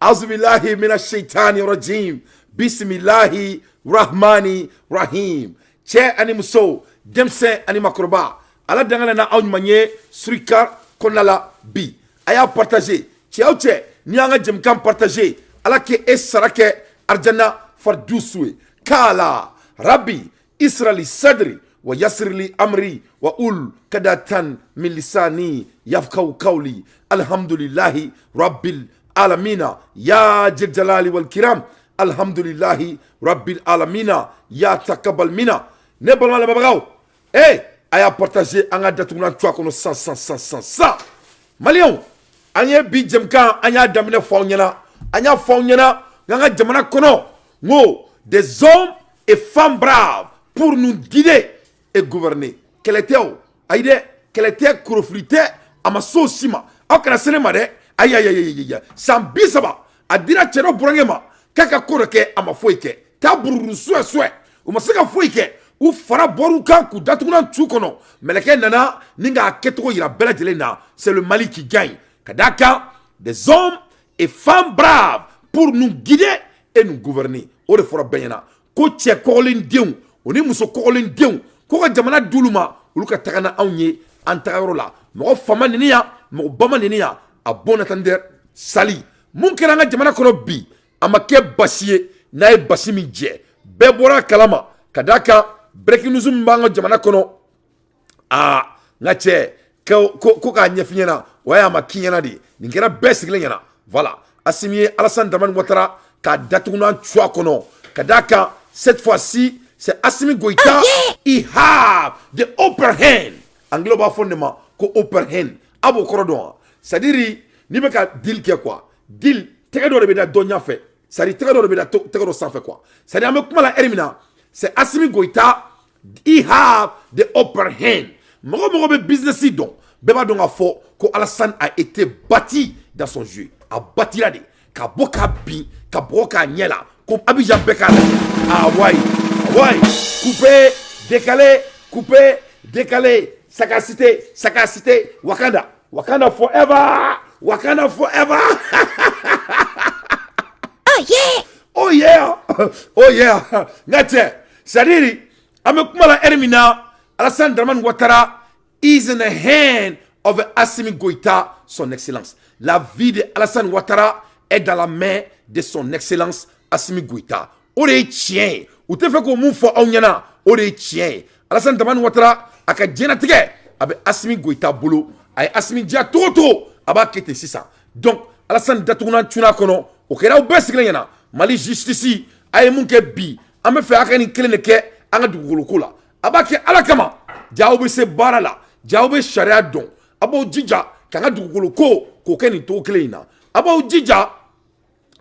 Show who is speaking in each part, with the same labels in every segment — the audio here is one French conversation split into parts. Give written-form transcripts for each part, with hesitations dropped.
Speaker 1: Auzubillahi minash shaitani rajim. Bismillahi rahmani rahim. Cɛ ani muso, denmisɛn ani makɔrɔba, Ala dangana na aw ɲuman ye Surikar kɔnɔna la bi. A y'a partager. Cɛ o cɛ, n'i y'an ka jɛmukan partager, Ala k'e sara kɛ arjana fardusu ye. Kala Rabbi Israeli sadri wa yasirli amri wa ul kadatan min lisani yafqahu qawli. Alhamdulillahi rabbil alamina ya jil jalali wal kiram. Alhamdulillahi rabbil alamina ya takabbal mina. Ne balma la babagaw. A y'a partagé an ka datuguna cuwa kɔnɔ san. Maliyɛnw, an ye bi jɛmukan an y'a daminɛ fɔ aw ɲɛna. An y'a fɔ aw ɲɛna n ka jamana kɔnɔ ngo des hommes et femmes braves pour nous guider et gouverner. Kɛlɛ tɛ o, ayi dɛ, kɛlɛ tɛ, korofili tɛ, a ma s'o si ma. Aw kana se ne ma dɛ. Ayi. San 30 a dira cɛ dɔ burankɛ ma k'a ka ko dɔ kɛ a ma foyi kɛ. Taa bururu suɛ. U ma se ka foyi kɛ. U fara bɔr'u kan k'u datuguna cu kɔnɔ. Mɛlɛkɛ nana ni k'a kɛcogo yira bɛɛ lajɛlen na. C'est le Mali qui gagne. Ka d'a kan des hommes et femmes braves pour nous guider et nous gouverner. O de fɔra bɛɛ ɲɛna. Ko cɛ kɔgɔlen denw o ni muso kɔgɔlen denw ko ka jamana d'olu ma olu ka taga na anw ye an tagayɔrɔ la. Mɔgɔ fama nini yan, mɔgɔ bama nini yan, a bon attendeur sali. Mun kɛra an ka jamana kɔnɔ bi a ma kɛ basi ye n'a ye basi min jɛ. Bɛɛ bɔra a kalama. Ka d'a kan breaking news min b'an ka jamana kɔnɔ nka cɛ ko k'a ɲɛf'i ɲɛna o y'a ma k'i ɲɛna de. Nin kɛra bɛɛ sigilen ɲɛna. Voilà. Assimi ye Alassane Dramane Ouattara k'a datuguna cu a kɔnɔ. Ka d'a kan cette fois-ci c'est Assimi Goïta. He have the upper hand. Anglais b'a fɔ ne ma ko upper hand. A b'o kɔrɔ dɔn wa? C'est-à-dire n'i bɛ ka deal kɛ quoi. Deal tɛgɛ dɔ de bɛ da dɔ ɲɛfɛ. C'est-à-dire tɛgɛ dɔ de bɛ da tɛgɛ dɔ sanfɛ quoi. C'est-à-dire an bɛ kuma la heure min na c'est Assimi Goïta. He have the upper hand. Mɔgɔ bɛ business dɔn. Bɛɛ b'a dɔn k'a fɔ ko Alassane a été bâti dans son jeu. A bâti la de. Ka bɔ k'a bin, ka bɔ k'a ɲɛ la. Comme Abidjan bɛɛ k'a lajɛ. Ouais. Coupé, décalé. Sagacité. Wakanda forever. Oh yeah. Ngate. C'est-à-dire, Amekumala Ermina, Alassane Dramane Ouattara is in the hand of Assimi Goïta, son excellence. La vie de Alassane Ouattara est dans la main de son excellence Assimi Goïta. O de ye tiɲɛ ye. U tɛ fɛ k'o mun fɔ aw ɲɛna, o de ye tiɲɛ ye. Alassane Dramane Ouattara a ka diɲɛlatigɛ a bɛ Assimi Goïta bolo. A ye Assimi diya togo togo a b'a kɛ ten sisan. Donc Alassane datuguna cunna kɔnɔ o kɛra aw bɛɛ sigilen ɲɛna. Mali justice a ye mun kɛ bi an bɛ fɛ a ka nin kelen de kɛ an ka dugukolo ko la. A b'a kɛ Ala kama. Ja aw bɛ se baara la, ja aw bɛ sariya dɔn. A b'aw jija k'an ka dugukolo ko k'o kɛ nin togo kelen in na. A b'aw jija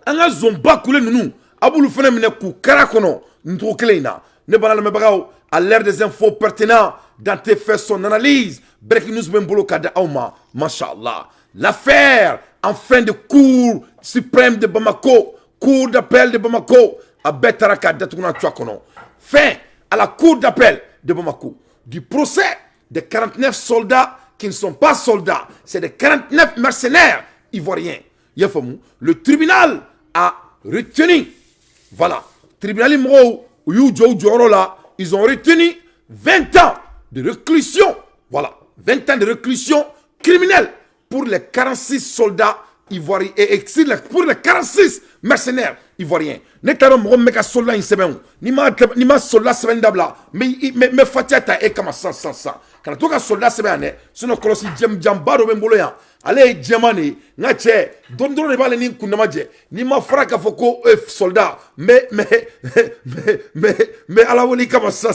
Speaker 1: an ka zonba kule ninnu a b'olu fana minɛ k'u kara kɔnɔ nin togo kelen in na. Ne bana lamɛnbagaw, à l'ère des infos pertinents, Dante fait son analyse. Breaking news bɛ n bolo ka di aw ma, mashallah. L'affaire en fin de cour suprême de Bamako, cour d'appel de Bamako, a bɛɛ taara k'a datuguna cuwa kɔnɔ. Fin à la cour d'appel de Bamako du procès des 49 soldats qui ne sont pas soldats, c'est des 49 mercenaires ivoiriens. Le tribunal a retenu, voilà, tribunal ils ont retenu 20 ans de réclusion, voilà, 20 ans de réclusion criminelle pour les 46 soldats ivoiriens et pour les 46 mercenaires ivoiriens. Netaro mo meka soldat in seben ni ma soldat seben dabla me fatiata e kama sa kana to ka soldat seben ne sino kolosi jambaro be mbolo ya ale jemani nga che dondoro ne bale ni kunama je ni ma fraka foko soldat me ala woni kama sa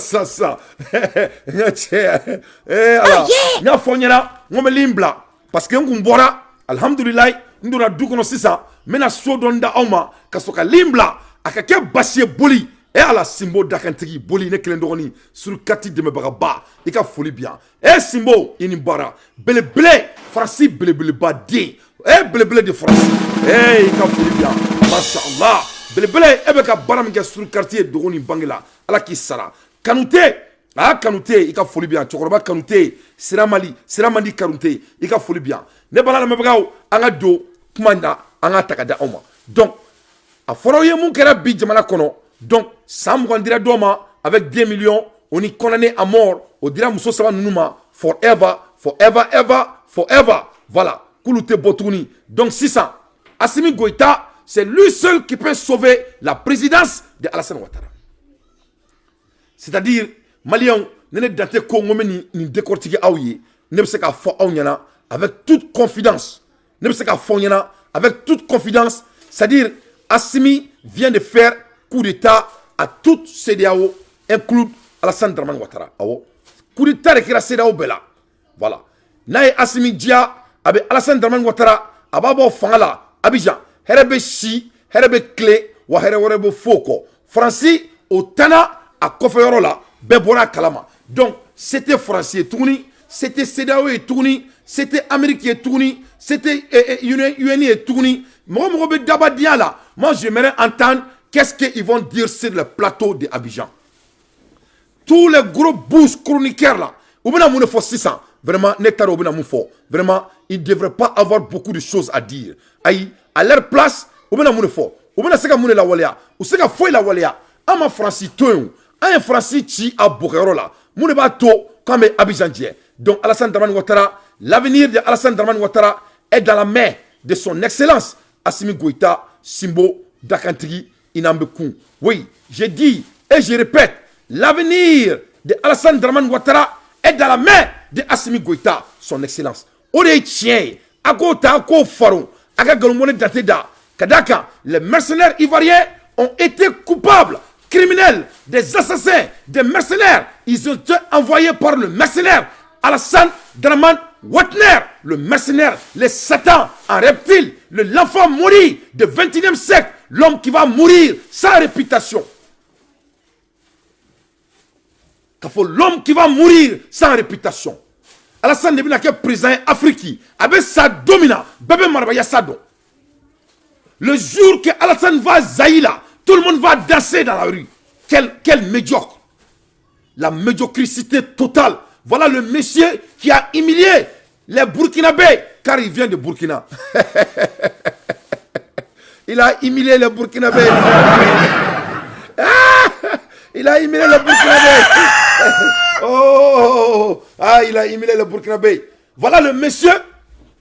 Speaker 1: nga che ala nya fonyana ngome limbla parce que ngumbora alhamdulillah ndura dukono sisa mena so donda awma kasoka limbla akake basie boli e ala simbo dakantigi boli ne kelen dogoni sur kati de mebagaba e ka foli bien e simbo ini bara bele farasi bele ba de e bele de farasi e ka foli bien mashallah bele e be ka baram ke sur quartier dogoni bangila ala ki sara kanute i ka foli bien chokoroba kanute siramandi kanute i ka foli bien ne bala mebagaw anga do kumanda an ka ta ka da aw ma donc a fɔra ye mun kɛra bi jamana kɔnɔ donc san mugan dira dɔ ma avec 2 millions on y condamné à mort o dira muso saba ninnu ma forever forever ever forever voilà k'olu tɛ bɔ tuguni donc sisan Assimi Goïta c'est lui seul qui peut sauver la présidence de Alassane Ouattara c'est-à-dire Maliens ne dante ko ngome ni décortiquer aw ye ne bɛ se ka fɔ aw ɲɛna avec toute confidence ne bɛ se ka fɔ ɲɛna avec toute confidence c'est-à-dire Assimi vient de faire coup d'état à toute CEDEAO inclut Alassane Dramane Ouattara awo coup d'état de kɛra CEDEAO bɛɛ la voilà n'a ye Assimi diya a bɛ Alassane Dramane Ouattara a b'a bɔ fanga la Abidjan hɛrɛ bɛ si hɛrɛ bɛ tile wa hɛrɛ wɛrɛ bɛ fo kɔ Faransi o tanna a kɔfɛyɔrɔ la bɛɛ bɔra a kalama donc c'était Faransi ye tuguni c'était CEDEAO ye tuguni c'était Amérique ye tuguni c'était UN ye tuguni mɔgɔ mɔgɔ bɛ dabadenya la moi j'aimerais entendre qu'est-ce qu'ils vont dire sur le plateau de Abidjan tous les gros bouches chroniqueurs là ou bien mun fɔ sisan vraiment ne t'a dɔn u bɛna mun fɔ vraiment ils devraient pas avoir beaucoup de choses à dire ayi à leur place u bɛna mun fɔ u bɛna se ka mun de lawaleya u se ka foyi lawaleya an ma Faransi to yen an ye Faransi ci a bɔkɛyɔrɔ la mun de b'a to k'an bɛ Abidjan jɛ donc Alassane Dramane Ouattara l'avenir de Alassane Dramane Ouattara est dans la main de son excellence Assimi Goïta Simbo Dakantigi Inambekun oui je dis et je répète l'avenir de Alassane Dramane Ouattara est dans la main de Assimi Goïta son excellence o de ye tiɲɛ ye a k'o ta a k'o faro a ka nkalonmɔne dante da ka d'a kan les mercenaires ivoiriens ont été coupables criminels des assassins des mercenaires ils ont été envoyés par le mercenaire Alassane Dramane Ouattara le mercenaire le satan en reptile l'enfant maudit du 21e siècle l'homme qui va mourir sans réputation l'homme qui va mourir sans réputation Alassane de bina ke président Afrique avec sa domina bébé marabaya sado le jour que Alassane va zaïla tout le monde va danser dans la rue quel médiocre la médiocrité totale voilà le monsieur qui a humilié les Burkinabés car il vient de Burkina il a humilié les Burkinabés il a humilié les Burkinabés oh, ah, il a humilié les Burkinabés. Voilà le monsieur,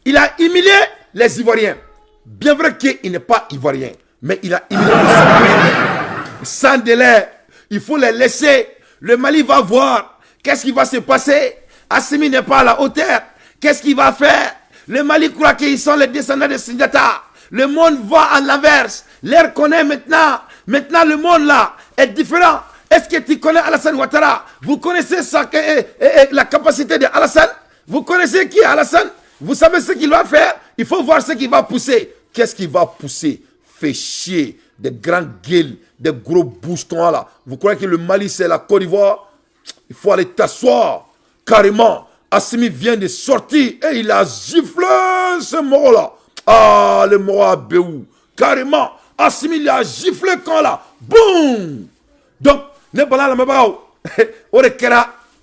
Speaker 1: il a humilié les Ivoiriens. Bien vrai qu'il n'est pas Ivoirien, mais il a humilié les Ivoiriens. Sans délai, il faut les laisser. Le Mali va voir qu'est-ce qui va se passer. Assimi n'est pas à la hauteur. Qu'est-ce qu'il va faire? Le Mali croit qu'ils sont les descendants de Sindata. Le monde va à l'inverse. L'air connaît maintenant. Maintenant, le monde là est différent. Est-ce que tu connais Alassane Ouattara? Vous connaissez la capacité de Alassane? Vous connaissez qui est Alassane? Vous savez ce qu'il va faire? Il faut voir ce qu'il va pousser. Qu'est-ce qu'il va pousser? Fait chier. Des grandes gueules, des gros boustons là. Vous croyez que le Mali c'est la Côte d'Ivoire? Il faut aller t'asseoir. Carrément. Assimi vient de sortir et il a giflé ce mort là. Ah, le mort à Béou. Carrément. Assimi il a giflé quand là. Boum. Donc, ne bala la mabao. On est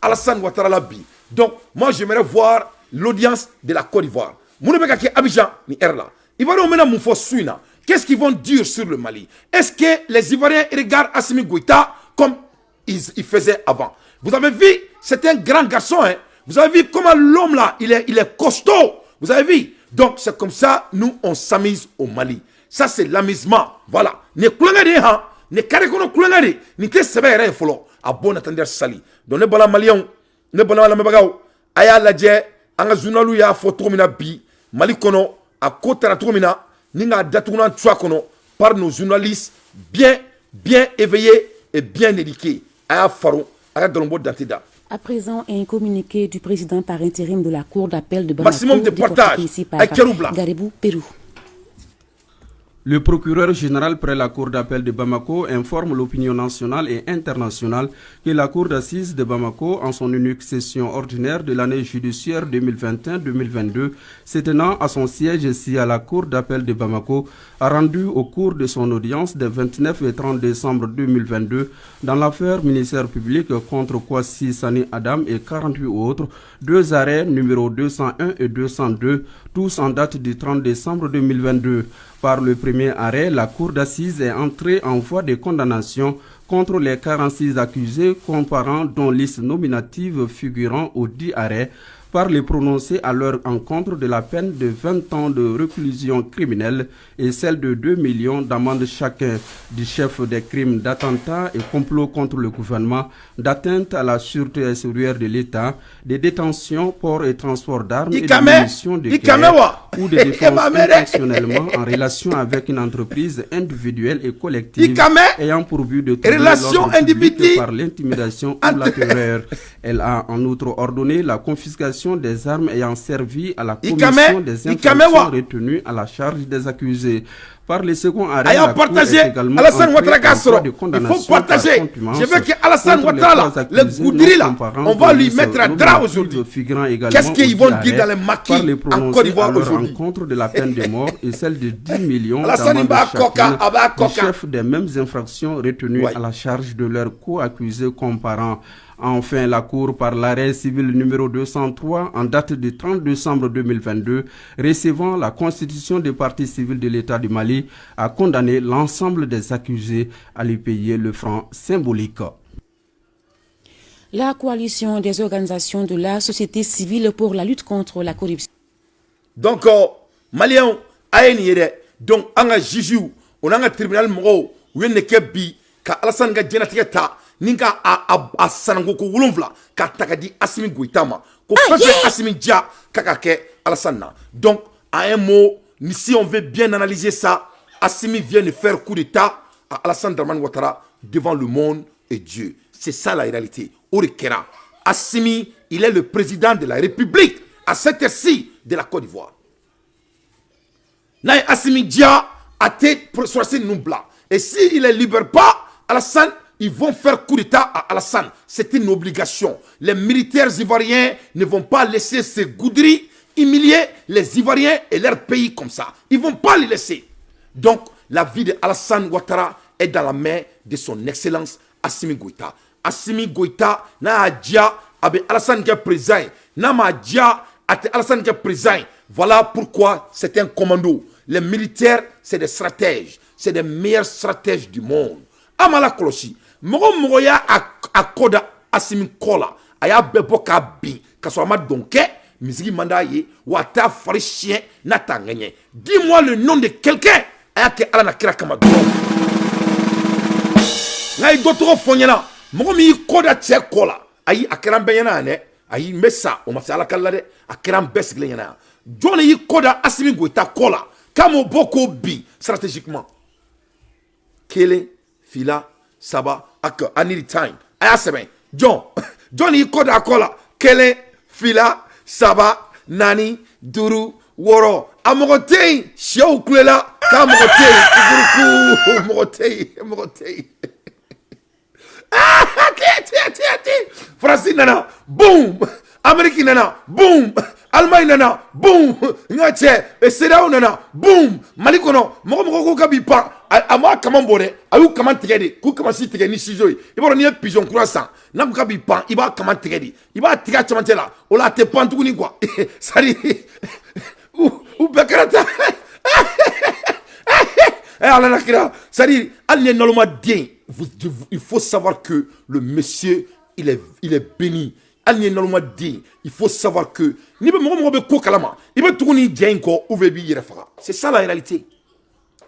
Speaker 1: Alassane Ouattara la bi. Donc, moi j'aimerais voir l'audience de la Côte d'Ivoire. Mounebeka qui Abidjan ni Erla. Ivoiriens maintenant mon suina. Qu'est-ce qu'ils vont dire sur le Mali? Est-ce que les Ivoiriens regardent Assimi Goïta comme ils faisaient avant? Vous avez vu, c'est un grand garçon. Hein? Vous avez vu comment l'homme là, il est costaud. Vous avez vu? Donc c'est comme ça, nous on s'amuse au Mali. Ça c'est l'amusement. Voilà. Ne koulangade ha, ne karekono koulangade, ni te sebe yere folo. A bon attendre sali. Donc ne bala Malien, ne bala la mebagaw. Aya la je, anga journalu ya photo mina bi, Mali kono a kotara tromina. Ninga datounan tchouakono par nos journalistes bien éveillés et bien éduqués. À Faro, à Galombo Dantida.
Speaker 2: À présent, un communiqué du président par intérim de la Cour d'appel de Bamako.
Speaker 1: Maximum de portage à Kéroubla.
Speaker 2: Garibou, Pérou.
Speaker 3: Le procureur général près la Cour d'appel de Bamako informe l'opinion nationale et internationale que la Cour d'assises de Bamako, en son unique session ordinaire de l'année judiciaire 2021-2022, se tenant à son siège ici à la Cour d'appel de Bamako, a rendu au cours de son audience des 29 et 30 décembre 2022 dans l'affaire ministère public contre Kwasi Sani Adam et 48 autres, 2 arrêts numéro 201 et 202, tous en date du 30 décembre 2022. Par le premier arrêt, la cour d'assises est entrée en voie de condamnation contre les 46 accusés comparant dont liste nominative figurant au 10 arrêts par les prononcer à leur encontre de la peine de 20 ans de réclusion criminelle et celle de 2 millions d'amendes chacun du chef des crimes d'attentat et complot contre le gouvernement, d'atteinte à la sûreté extérieure de l'État, de détention, port et transport d'armes et de munitions de guerre ou de défense intentionnellement en relation avec une entreprise individuelle et collective ayant pour but de trouver l'ordre public par l'intimidation ou la terreur. Elle a en outre ordonné la confiscation des armes ayant servi à la commission des infractions retenues à la charge des accusés. Par le second arrêt, la Cour est également entrée en voie de condamnation par contumace.
Speaker 1: Je veux que Alassane Ouattara, le Goudiri là, on va lui mettre un drap aujourd'hui. Qu'est-ce qu'ils vont dire dans les maquis en Côte d'Ivoire aujourd'hui?
Speaker 3: Encontre de la peine de mort et celle de 10 millions d'amendes chacun du chef des mêmes infractions retenues à la charge de leurs co-accusés comparant. Enfin, la Cour, par l'arrêt civil numéro 203 en date du 30 décembre 2022, recevant la constitution des partis civils de l'État du Mali, a condamné l'ensemble des accusés à lui payer le franc symbolique.
Speaker 2: La coalition des organisations de la société civile pour la lutte contre la corruption.
Speaker 1: Donc, Maliens, donc, on a juge, on a un tribunal moro, où il n'est que bi, ka Alassane Gadjenatieta. Ninka a sanango ko wolonvla ka takadi Assimi Goïta ma ko fase Assimi Dia kakake Alassane. Donc à un mot, si on veut bien analyser ça, Assimi vient de faire coup d'état à Alassane Dramane Ouattara devant le monde et Dieu. C'est ça la réalité. Orekera. Assimi, il est le président de la République à cette heure-ci de la Côte d'Ivoire. Là Assimi Dia a été choisi Numbla. Et s'il ne libère pas Alassane, ils vont faire coup d'état à Alassane. C'est une obligation. Les militaires ivoiriens ne vont pas laisser ces Goudiri humilier les Ivoiriens et leur pays comme ça. Ils ne vont pas les laisser. Donc, la vie de Alassane Ouattara est dans la main de son excellence Assimi Goïta. Assimi Goïta n'a dia avec Alassane qui est présent. N'a ma dia avec Alassane qui est présent. Voilà pourquoi c'est un commando. Les militaires, c'est des stratèges. C'est des meilleurs stratèges du monde. Amala Kolosi. Mogo ya a koda Assimi kola aya bebo ka bin ka so ma donke misiki manda ye wata fari chien na tangenye. Dis-moi le nom de quelqu'un aya ke ala na kira kama do ngai dotoro fonyana mogo mi koda che kola ayi akran benyana ne ayi messa o masala kala de akran besgle yana jone yi koda Assimi Goïta kola kamo boko bi stratégiquement kele fila Saba, I need time. I ask him, Johnny Koda Kola, Kele, Fila, Saba, Nani, Duru, Woro, Amorotei, Show Klela, Kamorotei, Morotei. Francine Nana, boom! American Nana, boom! Allemagne Nana, boom! Ngache, Sedao Nana, boom! Malikono, Moko Kabipa. A moi comment bonne a eu comment tirer ku comment si tirer ni ciseaux il va ni pigeon croissant n'a pas bi pan il va comment tirer il va tirer chamantela on la te pan tout ni quoi ça dit ou bekrata alors là ça dit allez normalement bien il faut savoir que le monsieur il est béni allez normalement bien il faut savoir que ni be mo be ko kalama il be tout ni bien ko ou be bi yrefa c'est ça la réalité.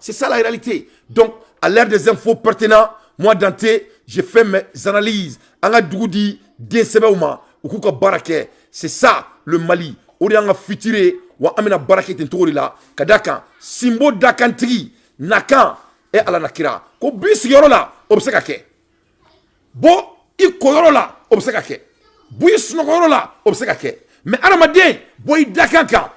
Speaker 1: C'est ça la réalité. Donc, à l'ère des infos pertinentes, moi, Dante, j'ai fait mes analyses. Anga Dougudi, Diensebeouma, Ukuka Barake. C'est ça, le Mali. Anga Futire, Wa Amina Barake Tentorila, Kadaka, Simbo Dakantri, Nakan, et Ala Nakira. Ko bis yorola, obsekake. Bo, iko yorola, obsekake. Bouis yorola, obsekake. Mais Aramadien, boy Dakanka,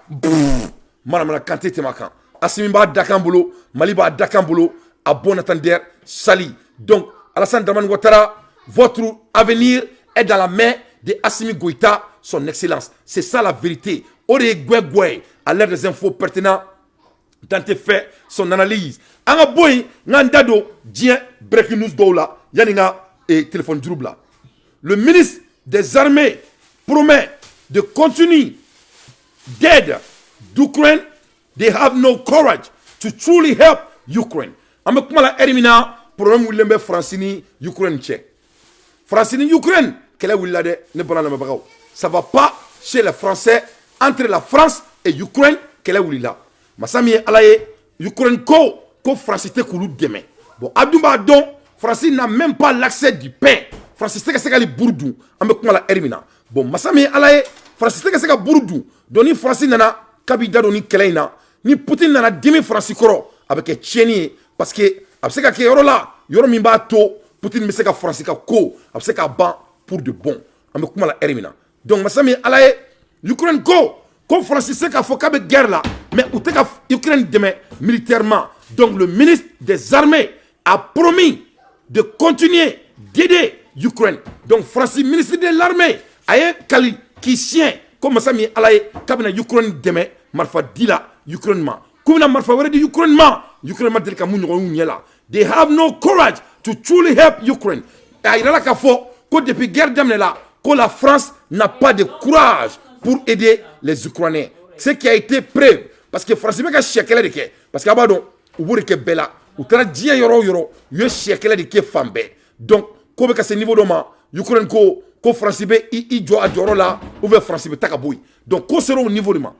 Speaker 1: Madame la Kante Temakan. Assimi ba Dakambolo, Mali ba Dakambolo, à bon entendeur, Sali. Donc, Alassane Dramane Ouattara, votre avenir est dans la main de Assimi Goïta, son excellence. C'est ça la vérité. Ore Gwegwe, à l'ère des infos pertinentes, Dante fait son analyse. Anga boy, Nandado, Dien, breaking news doula, Yaninga et téléphone droubla. Le ministre des Armées promet de continuer d'aide d'Ukraine. They have no courage to truly help Ukraine. An bɛ kuma la heure min na problème wulilen bɛ France ni Ukraine cɛ. France ni Ukraine kɛlɛ wulila dɛ ne bana lamɛnbagaw. Ça va pas chez les Français entre la France et Ukraine kɛlɛ wulila. Masa min ye Ala ye Ukraine ko France tɛ k'olu dɛmɛ. Bon Abdou b'a dɔn France n'a même pas l'accès du pain. France tɛ ka se ka hali buru dun. An bɛ kuma la heure min na. Bon masa min ye Ala ye France tɛ ka se ka buru dun. Donc ni France nana k'a b'i da don ni kɛlɛ in na ni Poutine nana dimi France kɔrɔ a bɛ kɛ tiɲɛni ye parce que a bɛ se ka kɛ yɔrɔ la yɔrɔ min b'a to Poutine bɛ se ka France ka ko a bɛ se k'a ban pour de bon. An bɛ kuma la heure min na. Donc masa min ye Ala ye Ukraine ko France tɛ se k'a fɔ k'a bɛ guerre la mais u tɛ ka Ukraine dɛmɛ militairement. Donc le ministre des armées a promis de continuer d'aider Ukraine. Donc France ministre de l'armée a ye kali k'i siɲɛ ko masa min ye Ala ye k'a bɛna Ukraine dɛmɛ marifa di la Ukraine ma. K'u bɛna marifa wɛrɛ di Ukraine ma. Ukraine ma deli ka mun ɲɔgɔn y'u ɲɛ la. They have no courage to truly help Ukraine. A yira la k'a fɔ ko depuis guerre daminɛ la ko la France n'a pas de courage pour aider les Ukrainiens. Ce qui a été preuve parce que France bɛ ka siyɛ kɛlɛ de kɛ parce que a b'a dɔn u b'o de kɛ bɛɛ la. U taara diɲɛ yɔrɔ o yɔrɔ u ye siyɛ kɛlɛ de kɛ fan bɛɛ. Donc ko bɛ ka se niveau dɔ ma Ukraine ko France bɛ i jɔ a jɔyɔrɔ la ou bien France bɛ ta ka bɔ yen. Donc ko sera o niveau de ma.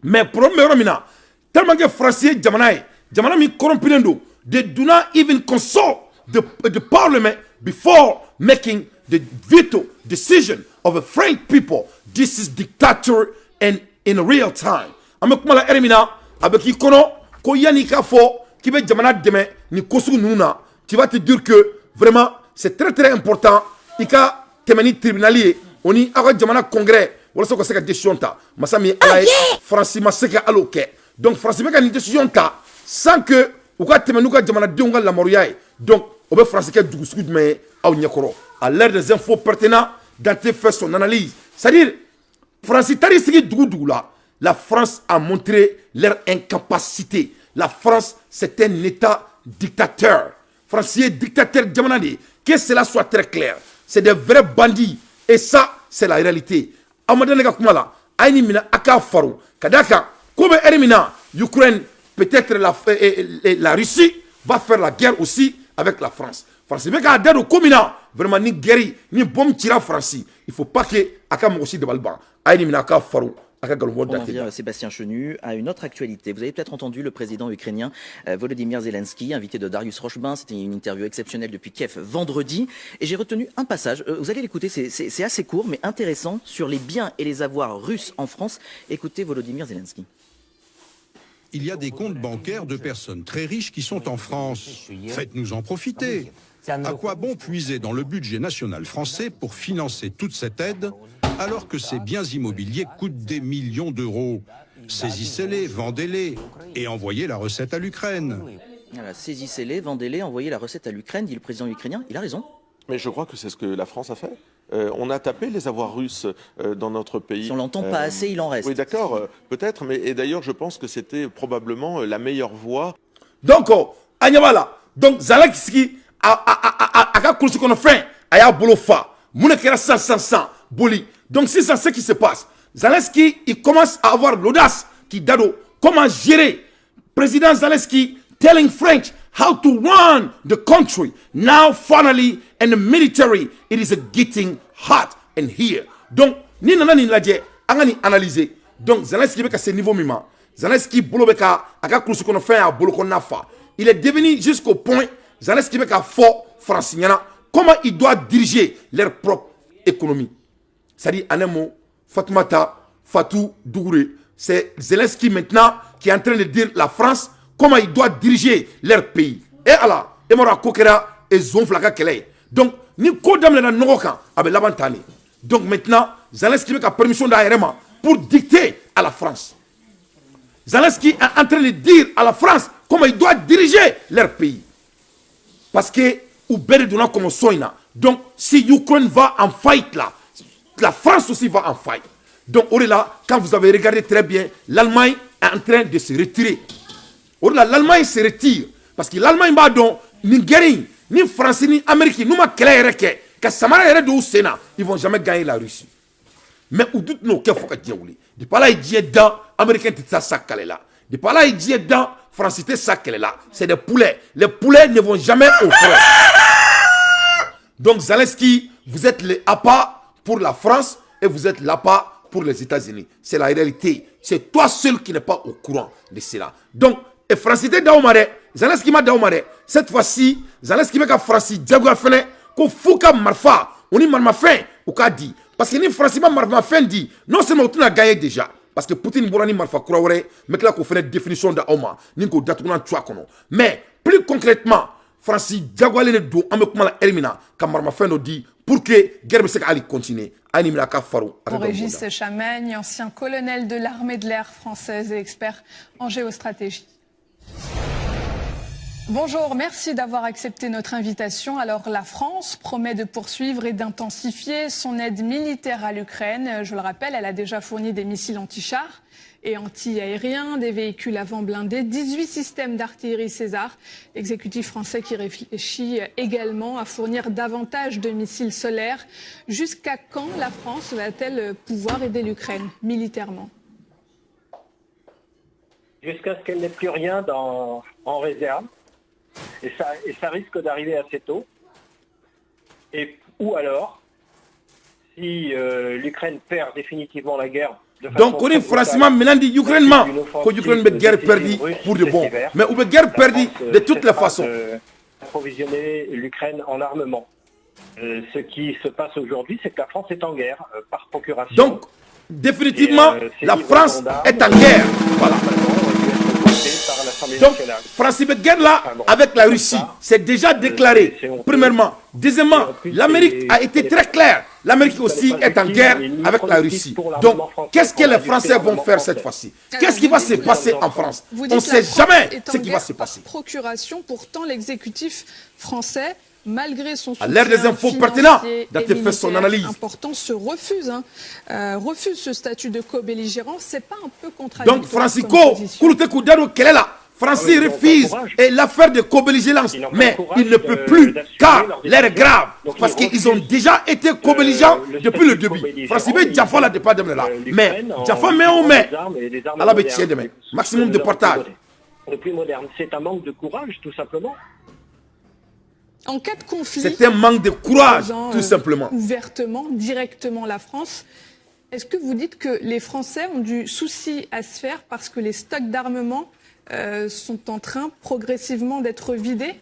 Speaker 1: Mais problème bɛ yɔrɔ min na tellement que France ye jamana ye jamana min corrompilen don they do not even consult the parliament before making the veto decision of a French people. This is dictator and in real time. An bɛ kuma la heure min na a bɛ k'i kɔnɔ ko yanni k'a fɔ k'i bɛ jamana dɛmɛ nin ko sugu ninnu na tu vas te dire que vraiment c'est très important i ka tɛmɛ ni tribunal ye o ni aw ka jamana congrès walasa ka se ka décision ta masa min ye Ala ye France ma se ka hali o kɛ donc France bɛ ka nin décision ta sans que u ka tɛmɛ n'u ka jamanadenw ka lamɔriya ye donc o bɛ France kɛ dugu sugu jumɛn ye aw ɲɛkɔrɔ à l'heure des infos pertinents Dante fait son analyse c'est-à-dire France taar'i sigi dugu dugu la France a montré leur incapacité. La France c'est un état dictateur. France est dictateur jamana de que cela soit très clair. C'est des vrais bandits et ça c'est la réalité. Amadou ne ka kuma la ayini mina aka faru kadaka ko be erimina Ukraine peut-être la Russie va faire la guerre aussi avec la France. France be ka dado komina vraiment ni guerre ni bombe tira France. Il faut pas que aka mokosi de balban ayini mina aka faru.
Speaker 4: On en vient, Sébastien Chenu, à une autre actualité. Vous avez peut-être entendu le président ukrainien Volodymyr Zelensky, invité de Darius Rochebin. C'était une interview exceptionnelle depuis Kiev vendredi. Et j'ai retenu un passage. Vous allez l'écouter, c'est assez court, mais intéressant, sur les biens et les avoirs russes en France. Écoutez Volodymyr Zelensky.
Speaker 5: Il y a des comptes bancaires de personnes très riches qui sont en France. Faites-nous en profiter. À quoi bon puiser dans le budget national français pour financer toute cette aide alors que ces biens immobiliers coûtent des millions d'euros? Saisissez-les, vendez-les et envoyez la recette à l'Ukraine.
Speaker 4: Voilà, saisissez-les, vendez-les, envoyez la recette à l'Ukraine, dit le président ukrainien. Il a raison.
Speaker 6: Mais je crois que c'est ce que la France a fait. On a tapé les avoirs russes dans notre pays.
Speaker 4: Si on l'entend pas assez, il en reste.
Speaker 6: Oui, d'accord, peut-être. Mais et d'ailleurs, je pense que c'était probablement la meilleure voie.
Speaker 1: Donc, Agnabala, donc Zelensky a coulé qu'on a fait, a ya bolo fa, mounekera 100 boli. Donc c'est ça ce qui se passe. Zelensky, il commence à avoir l'audace qui dado comment gérer. Président Zelensky telling French how to run the country. Now finally in the military, it is getting hot in here. Donc ni nana ni ladje, anga ni analyser. Donc Zelensky beka ce niveau mima. Zelensky bolo beka aka kurusu kono fait a bolo kono fa. Il est devenu jusqu'au point Zelensky beka fort franciniana comment il doit diriger leur propre économie. C'est-à-dire en un mot Fatoumata Fatou Dougouré, c'est Zelensky maintenant qui est en train de dire la France comment il doit diriger leur pays. Et alors, et mora kokera et zonflaka kele. Donc ni ko damle na nogokan abe labantani. Donc maintenant Zelensky a permission d'aérément pour dicter à la France. Zelensky est en train de dire à la France comment il doit diriger leur pays. Parce que ou belle donnant comme soina. Donc si Ukraine va en fight là, la France aussi va en fight. Donc là, quand vous avez regardé très bien, l'Allemagne est en train de se retirer. Là, l'Allemagne se retire parce que l'Allemagne va donc ni guérir, ni France ni Amérique, nous ma clair que Samara est de Sénat, ils vont jamais gagner la Russie. Mais où doute nous qu'il faut que Dieu. De par là il dit dans Américain ça calé là. De par là il dit dans Francité, ça qu'elle est là. C'est des poulets. Les poulets ne vont jamais au frais. Donc Zelensky, vous êtes les APA pour la France et vous êtes l'APA pour les États-Unis. C'est la réalité. C'est toi seul qui n'es pas au courant de cela. Donc, et Francité Daoumare, Zelensky m'a Daoumare, cette fois-ci, Zelensky m'a Francis Diagoua Fene, ko Fouka Marfa, on y marma fin, ou ka dit. Parce que ni Francis Marfa fin dit, non seulement on a gagné déjà. Parce que Poutine Bourani Marfa Kouraware, mais là qu'on fait une définition d'Aoma, ni qu'on datouna Tchouakono. Mais, plus concrètement, Francis Diagoua Lene do, on me comment la élimina, quand Marfa fin nous dit, pour que guerre se ali continue.
Speaker 7: Régis Chamagne, ancien colonel de l'armée de l'air française et expert en géostratégie. Bonjour, merci d'avoir accepté notre invitation. Alors la France promet de poursuivre et d'intensifier son aide militaire à l'Ukraine. Je le rappelle, elle a déjà fourni des missiles anti-chars et anti-aériens, des véhicules avant blindés, 18 systèmes d'artillerie César. L'exécutif français qui réfléchit également à fournir davantage de missiles solaires. Jusqu'à quand la France va-t-elle pouvoir aider l'Ukraine militairement?
Speaker 8: Jusqu'à ce qu'elle n'ait plus rien en réserve. Et ça risque d'arriver assez tôt. Ou alors, si l'Ukraine perd définitivement la guerre.
Speaker 1: Donc, on est franchement maintenant dit Ukraine, que l'Ukraine est guerre perdue pour de bon. Mais on est guerre perdue de toutes les façons.
Speaker 8: Approvisionner l'Ukraine en armement. Ce qui se passe aujourd'hui, c'est que la France est en guerre par procuration.
Speaker 1: Donc, définitivement, la France est en guerre. Voilà. Donc, France est guerre là avec la Russie. C'est déjà déclaré, premièrement. Deuxièmement, l'Amérique a été très claire. L'Amérique aussi est en guerre avec la Russie. Donc, qu'est-ce que les Français vont faire cette fois-ci? Qu'est-ce qui va se passer en France? On ne sait jamais ce qui va se passer.
Speaker 7: Procuration, pourtant, l'exécutif français, malgré son soutien
Speaker 1: à l'ère des infos pertinentes, fait son analyse.
Speaker 7: Important, refuse ce statut de co-belligérant. C'est pas un peu contradictoire?
Speaker 1: Donc, Francisco, quelle est là? Francis refuse et l'affaire de co-belligérance, mais il ne peut plus car l'ère est grave parce qu'ils ont déjà été co-belligérants depuis le début. Francis Jaffa là pas de là, mais Jaffa met au met à la bêtise demain, maximum de partage.
Speaker 8: Le plus moderne, c'est un manque de courage tout simplement.
Speaker 7: En cas de conflit,
Speaker 1: c'est un manque de courage tout simplement.
Speaker 7: Ouvertement, directement la France. Est-ce que vous dites que les Français ont du souci à se faire parce que les stocks d'armement sont en train progressivement d'être vidés?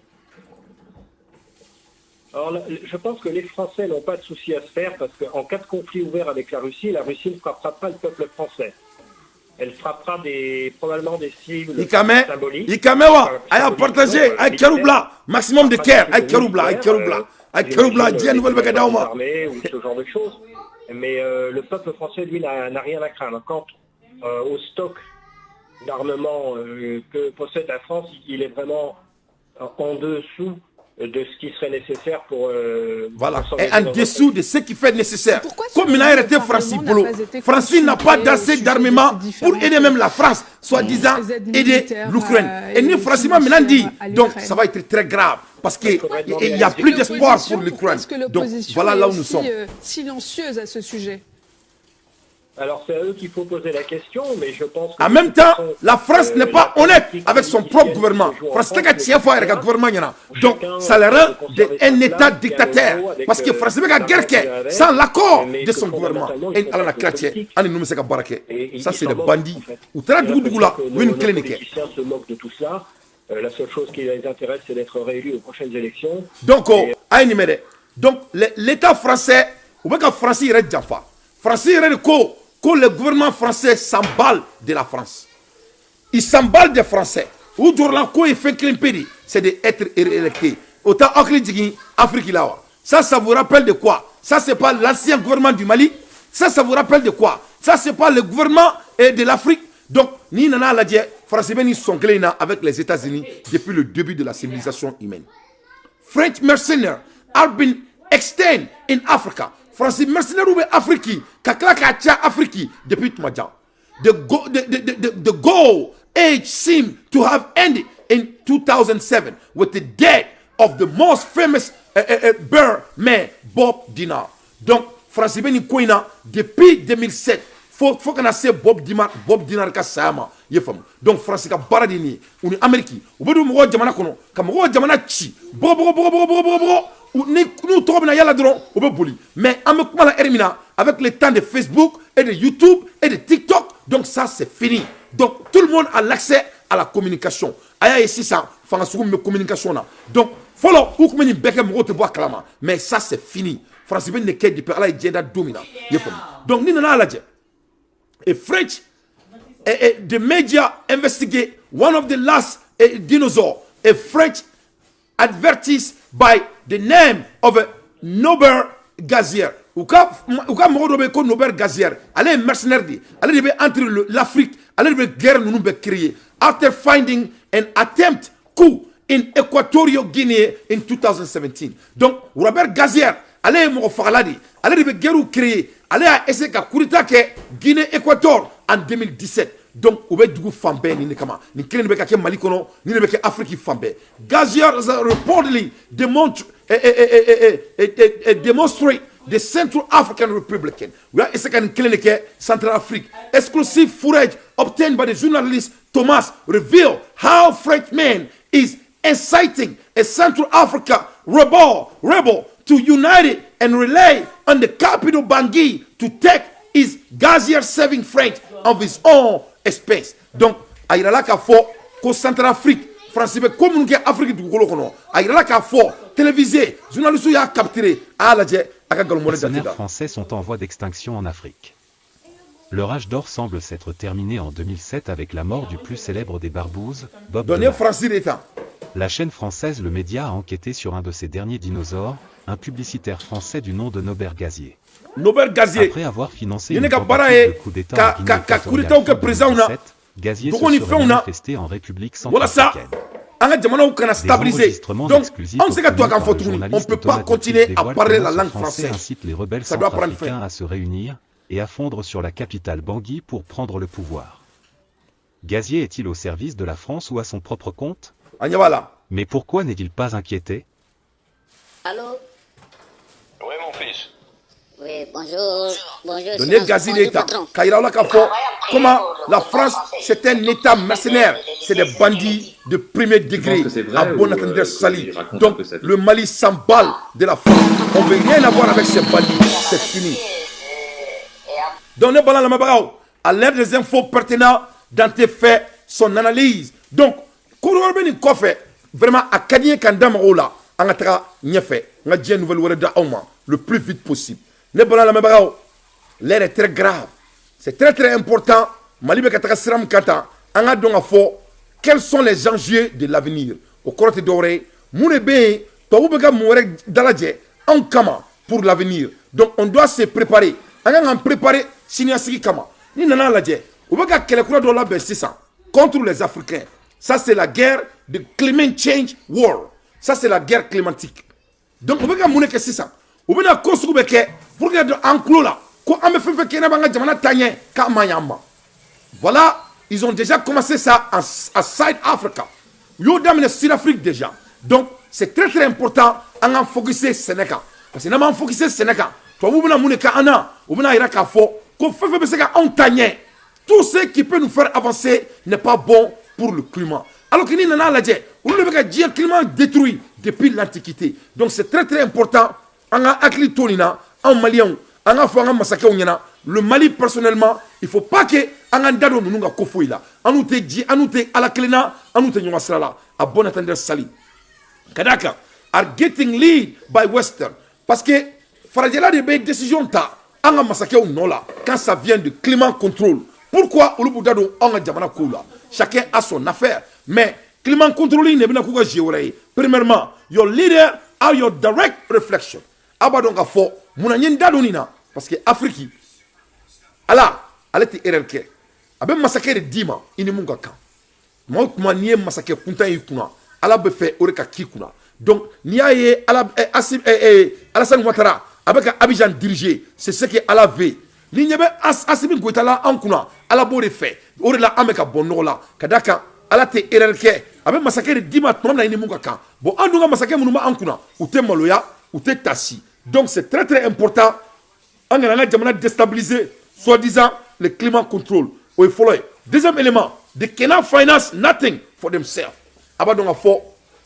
Speaker 8: Alors, je pense que les Français n'ont pas de souci à se faire parce qu'en cas de conflit ouvert avec la Russie ne frappera pas le peuple français. Elle frappera probablement des cibles symboliques.
Speaker 1: Elle a partagé avec Keroubla, maximum de Ker, avec Keroubla,
Speaker 8: ou ce genre de choses. Mais le peuple français, lui, n'a rien à craindre. Quant au stock d'armement que possède la France, il est vraiment en dessous de ce qui serait nécessaire pour...
Speaker 1: voilà, et en dessous de ce qui fait nécessaire. Comme il a été Francis Polo, Francis n'a pas d'assez d'armement pour aider même la France, soi-disant aider l'Ukraine. Et nous, Francis m'a maintenant dit, donc ça va être très grave, parce qu'il n'y a plus d'espoir pour l'Ukraine. Donc voilà là où nous sommes.
Speaker 7: Silencieuse à ce sujet.
Speaker 8: Alors c'est à eux qu'il faut poser la question, mais je pense que...
Speaker 1: En même temps, la France n'est pas honnête avec son propre gouvernement. Donc ça le rend un État dictateur. Parce que France n'a guerre sans l'accord de son gouvernement. Ça c'est des bandits.
Speaker 8: Les politiciens se moquent de tout ça. La seule chose qui les intéresse, c'est d'être réélus aux prochaines élections.
Speaker 1: Donc, l'État français, France irait Jaffa. France irait que le gouvernement français s'emballe de la France. Il s'emballe des Français. C'est d'être électé. Autant Afrique là. Ça vous rappelle de quoi? Ça, c'est pas l'ancien gouvernement du Mali. Ça vous rappelle de quoi? Ça, c'est pas le gouvernement de l'Afrique. Donc, ni nana la die, Français ni sont clés avec les États-Unis depuis le début de la civilisation humaine. French mercenaries have been extended in Africa. Français mercenaires ou Afrique, kakla Afrique depuis Tmadjan. The goal age seemed to have ended in 2007 with the death of the most famous bear man, Bob Dinar. Donc, Français Beni Koina, depuis 2007, faut kana se Bob Dinar ka sama yefam donc France ka baradini uni Ameriki ubedu mo jamana kono kam mo jamana chi bo ni nous trop na yalla dron ubebuli mais am ko mala ermina avec le temps de Facebook et de YouTube et de TikTok donc ça c'est fini donc tout le monde a l'accès à la communication aya ici ça fanga sukum me communication na donc follow ou ko meni beke mo te bo kalama mais ça c'est fini France ben ne kedi pe ala jeda domina yefam donc ni na la je a French the media investigate one of the last dinosaur a French advertised by the name of Norbert Gazier uka mo be ko Norbert Gazier allez mercenaire di allez be entre l'Afrique allez be guerre nous be créer after finding an attempt coup in Equatorial Guinea in 2017 donc Robert Gazier allez mo faladi allez be guerre créer allez a essayer ka kurita ke Guinée Équateur en 2017 donc ou be dugu fambe ni kama ni kelen be ka ke Mali kono ni be ke Afrique fambe Gazier reportedly demonstrate the Central African Republican we are essayer kelen ke Central Afrique exclusive footage obtained by the journalist Thomas reveal how French man is inciting a Central Africa rebel to unite it and rely on the capital Bangui to take his Gazier saving French of his own space. Donc, aïrala ka fo ko Centrafrique, France be communiquer Afrique du Golo kono. Aïrala ka fo télévisé, journaliste ya capturé à la je aka galmole
Speaker 9: datida. Les mercenaires français sont en voie d'extinction en Afrique. Leur âge d'or semble s'être terminé en 2007 avec la mort du plus célèbre des barbouzes, Bob Dylan. La chaîne française Le Média a enquêté sur un de ces derniers dinosaures, un publicitaire français du nom de Norbert Gazier. Après avoir financé une tentative de coup d'État en Guinée équatoriale en 2017, Gazier se serait manifesté en République centrafricaine. Des enregistrements exclusifs obtenus par le journaliste Thomas Dupuis dévoilent comment ce Français incite les rebelles centrafricains à se réunir et à fondre sur la capitale Bangui pour prendre le pouvoir. Gazier est-il au service de la France ou à son propre compte? Mais pourquoi n'est-il pas inquiété?
Speaker 10: Allô?
Speaker 11: Oui, mon fils.
Speaker 10: Oui, bonjour. Bonjour.
Speaker 1: Donnez Gazier l'État. Comment la France, c'est un État mercenaire. C'est des bandits de premier degré. À bon entendeur sali. Donc, le Mali s'emballe de la France. On ne veut rien avoir avec ces bandits. C'est fini. Donnez Balan Lamabao. À l'aide des infos pertinentes dans tes faits, son analyse. Donc, vraiment, à Kadien Kandam Rola, en atra Nyefe, on a dit une nouvelle word le plus vite possible. L'air est très grave. C'est très très important. Mali Bekataka Siram Kata, on a donc à fond quels sont les enjeux de l'avenir. Au Corte Doré, Mounebe, Taoubega Mourek Daladje, en Kama pour l'avenir. Donc on doit se préparer. On a préparé Sinyasiki Kama. Ni Nana Ladje, Oubega Kelekura Dola Bessissa contre les Africains. Ça, c'est la guerre de Climate Change War. Ça, c'est la guerre climatique. Donc, on va dire que c'est ça. On va dire que pour que enclos là, voilà, ils ont déjà commencé ça à South Africa. Ils ont dans Sud-Afrique déjà. Donc, c'est très très important en focuser Sénégal. Parce que si on a focusé Sénégal, toi, vous avez dit que tout ce qui peut nous faire avancer n'est pas bon pour le climat. Alors que nous avons le climat détruit depuis l'Antiquité. Donc c'est très très important. On a acquis Tonina, en Malien, on a fait un massacre. Le Mali personnellement, il ne faut pas que on a dado nous kofoi là. On nous dit, on nous à la cléna, on nous dit là. À bon entendeur sali. Kadaka are getting lead by Western parce que Faradjela de décision ta, on a massacré ou non là. Quand ça vient de climat control. Pourquoi Olubudado on a jamana koula? Chacun a son affaire. Mais climat contrôlé n'est pas quoi géoray. Premièrement, your leader a your direct reflection. Abadonga fo munanyen dadonina parce que Afrique ala alati erelke. Abe massacre de dima ini munga kan. Mo manier massacre punta yikuna. Ala be fait oreka kikuna. Donc niaye ala Alassane Ouattara avec Abidjan dirigé, c'est ce que ala veut. L'Ignebe Assimi Goitala Ankuna, à la bonne fait, ou la Ameka Bonola, Kadaka, à la te Erelke, avec massacre de Dimat, non, n'a pas bon, on nous a massacré Mounuma Ankuna, ou te Maloya, ou te Tassi. Donc c'est très très important, on a déstabilisé, soi-disant, le climat control. Oui, follow. Deuxième élément, they cannot finance nothing for themselves. Abadon a fort,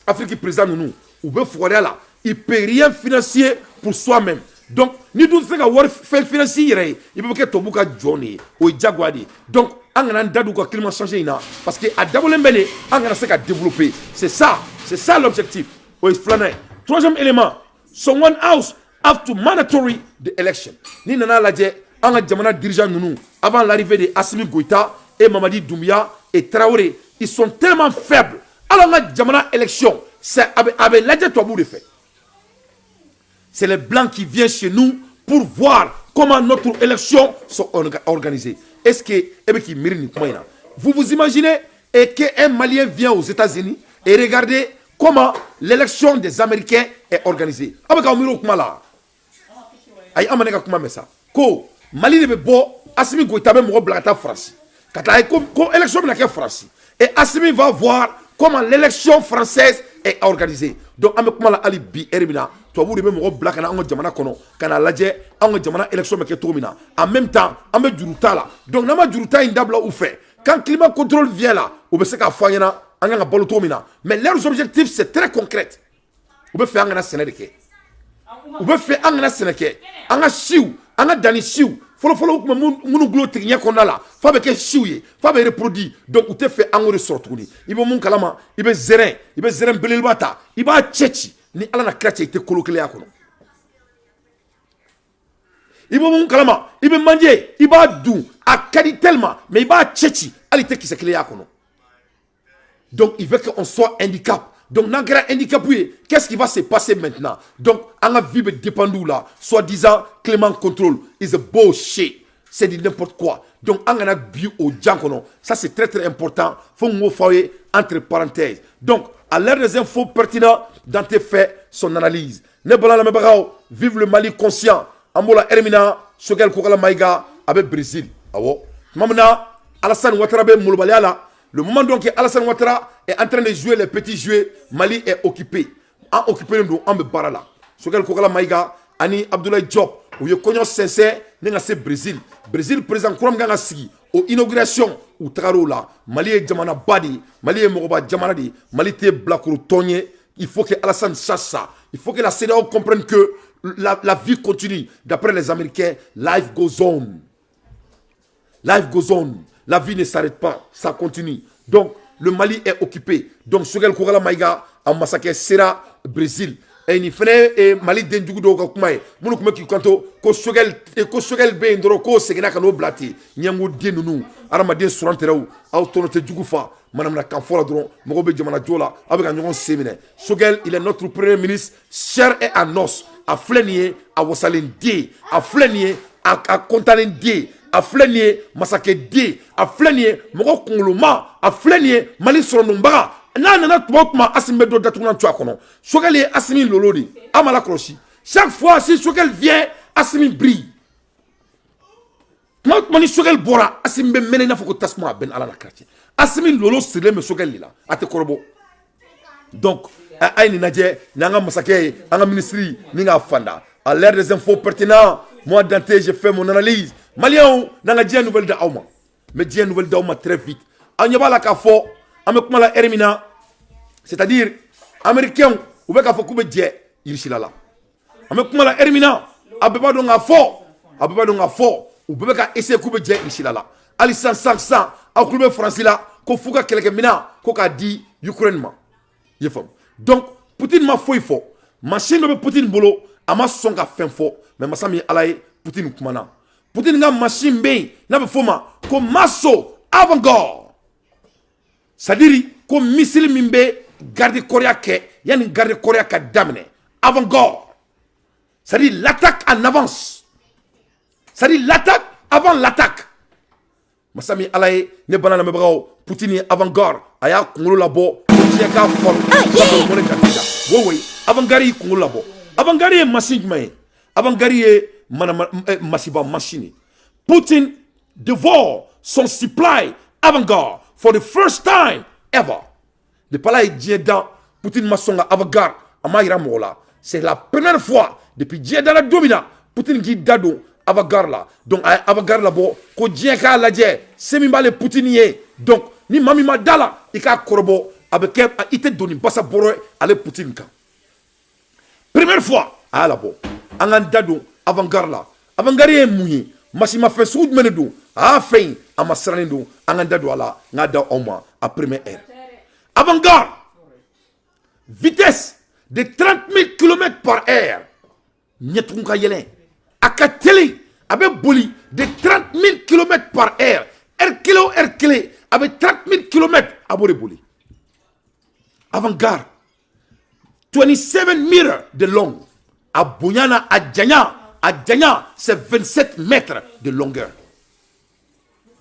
Speaker 1: Afrique président nous, ou be fourrer là, il peut rien financer pour soi-même. Donc, ni tout ce que fait financier, il peut que Tobuka Johnny ou Jaguadi. Donc, on a un climat changé parce que à d'abord l'embelé, on a ce qu'à développer. C'est ça l'objectif. Oui, flaner. Troisième élément, someone else have to mandatory the election. Ni nana ladje, on a jamana dirigeant nous avant l'arrivée de Assimi Goïta et Mamadi Doumbia et Traoré, ils sont tellement faibles. Alors on a jamana élection, c'est avec ladje toi bout de fait. C'est les Blancs qui viennent chez nous pour voir comment notre élection sont organisées. Est-ce que vous vous imaginez qu'un Malien vient aux États-Unis et regardez comment l'élection des Américains est organisée. Mali ne bo Assimi Goïta même blata France. Quand l'élection est France et Assimi va voir comment l'élection française est organisée. Donc avec moi Ali bi Erimina, toi vous même black na jamana kono kana ladje an jamana élection me ketomina. En même temps, on met juruta là. Donc nama juruta indabla ou fait. Quand climat contrôle vient là, on peut se ka fanyana anga bolotomina. Mais leurs objectifs c'est très concret. On peut faire anga sénégalais. On peut faire anga sénégalais. Anga siou, anga dani siou. Follow munu glo tiknya konala fa be ke chiuye fa be reproduit donc ou te fait angore sortuni ibo mun kalama ibe zeren belelbata iba chechi ni ala na krache te kolokele yakono ibo mun kalama ibe manje iba du akadi tellement mais iba chechi ali te kisekele yakono. Donc il veut qu'on soit handicap. Donc, dans un handicap, qu'est-ce qui va se passer maintenant? Donc, on a vu dépendou là, soi-disant, Clément Contrôle, is a bullshit. C'est dit n'importe quoi. Donc, on a vu au Djankono. Ça, c'est très, très important. Faut nous faire entre parenthèses. Donc, à l'heure des infos pertinentes, dans tes faits, son analyse. Nebala Mebagao, vive le Mali conscient. Amola Hermina, Sogel Kokala Maïga, avec Brésil. Awo. Mamna, Alassane Ouattara, Moulobaliala. Le moment donc que Alassane Ouattara est en train de jouer les petits jeux, Mali est occupé. En occupé, nous sommes barala. Sogel Kokala Maïga, Ani Abdoulaye Diop, où il connaît sincère, n'est-ce pas Brésil. Brésil présent Kouram Gangassi, aux inaugurations, où Traro là, Mali est Djamana Badi, Mali est Moroba Djamanadi, Mali est Blakuru Tonye. Il faut que Alassane sache ça. Il faut que la CEDEAO comprenne que la vie continue. D'après les Américains, life goes on. Life goes on. La vie ne s'arrête pas, ça continue. Donc, le Mali est occupé. Donc, Sogel Kokala Maïga a massacré Sera, Brésil. Et il fait Mali Dendugudo Kakumae. Mounou Kumeki Kanto, ko Sogel Bendro, ko Segena Kano Blati, Nyango Denunu, Aramadien Suranterou, Autonote Djoufa, Madame la Kanfora Dron, Mogobe Djamana Djola, avec un séminaire. Sogel, il est notre premier ministre, cher et à nos, à Flenier, à Wassalendie, à Flenier, à Contalendie. A flenier masake di a flenier moko kongoloma a flenier mali soronumba na nana tuma Assimi do datuna twa kono Sogel est Assimi lolodi amala krochi chaque fois si Sogel vient Assimi brille mani Sogel bora Assimi be menena foko tasma ben ala na quartier Assimi lolo sile me Sogel lila ate korbo. Donc aini nadje nanga masake anga ministry ninga fanda à l'ère des infos pertinents. Moi Dante j'ai fait mon analyse. Malien, n'a dit une nouvelle d'Auma. Mais dit une nouvelle d'Auma très vite. On y va la kafo, avec moi la Hermina. C'est-à-dire, Américain, ou bien kafo koube dit, il est là. Avec moi la Hermina, abeba donc à fort, ou bien ka essayer koube dit, il est là. Ali 500, à club français là, qu'on fouga quelqu'un mina, qu'on a dit Ukraine ma. Donc, Poutine m'a fouille fort. Machine de Poutine bolo, ama son ka fin fort, mais ma sami alaye Poutine kumana. Poutine nga machine be na be foma ko maso avant-garde. C'est-à-dire ko missile mimbe garde Korea ke yani garde Korea ka damne avant-garde. C'est-à-dire l'attaque en avance. C'est-à-dire l'attaque avant l'attaque. Masami alaye ne banana me brao Poutine avant-garde aya kungolo labo ka for. Oui avant-garde kungolo labo. Avant-garde machine me. Avant-garde Masiba machine. Putin devour son supply avant-garde for the first time ever. De pas là il dit dans Poutine masonga avant-garde à Maïra Mola. C'est la première fois depuis Dieu dans la domina Poutine qui dado avant-garde là. Donc avant-garde là bo ko diɲɛ k'a lajɛ se min b'ale Poutine ye. Donc ni maa min ma da la i k'a kɔrɔbɔ a bɛ kɛ i tɛ don ni basa bɔrɔ ye ale Poutine kan. Première fois a y'a labɔ an k'an da don avant-garde la. Avant-garde ye mun ye masimafɛn sugu jumɛn de don a y'a fɛn in a ma sirannen don an k'an da don a la n k'a da aw ma a première heure. Avant-garde vitesse de 30 000 km par heure ɲɛtugun ka yɛlɛn a ka teli a bɛ boli de 30 000 km par heure heure kelen o heure kelen a bɛ 30 000 km a b'o de boli. Avant-garde 27 meters de long a bonya na a janya c'est 27 mètres de longueur.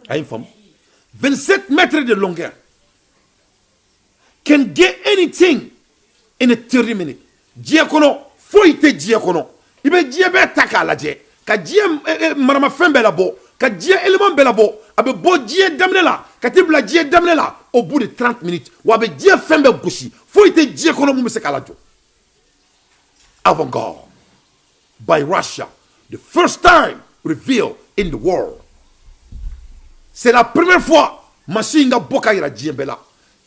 Speaker 1: A une femme 27 mètres de longueur can get anything in a 30 minutes. Diɲɛ kɔnɔ foyi tɛ diɲɛ kɔnɔ i bɛ diɲɛ bɛɛ ta k'a lajɛ ka diɲɛ maramafɛn bɛɛ labɔ ka diɲɛ élément bɛɛ labɔ a bɛ bɔ diɲɛ daminɛ la ka t'i bila diɲɛ daminɛ la au bout de 30 minutes wa a bɛ diɲɛ fɛn bɛɛ gosi foyi tɛ diɲɛ kɔnɔ mun bɛ se k'a lajɔ. Avant-garde by Russia, the first time revealed in the world. C'est la première fois machine ga bɔ ka yira diɲɛ bɛɛ la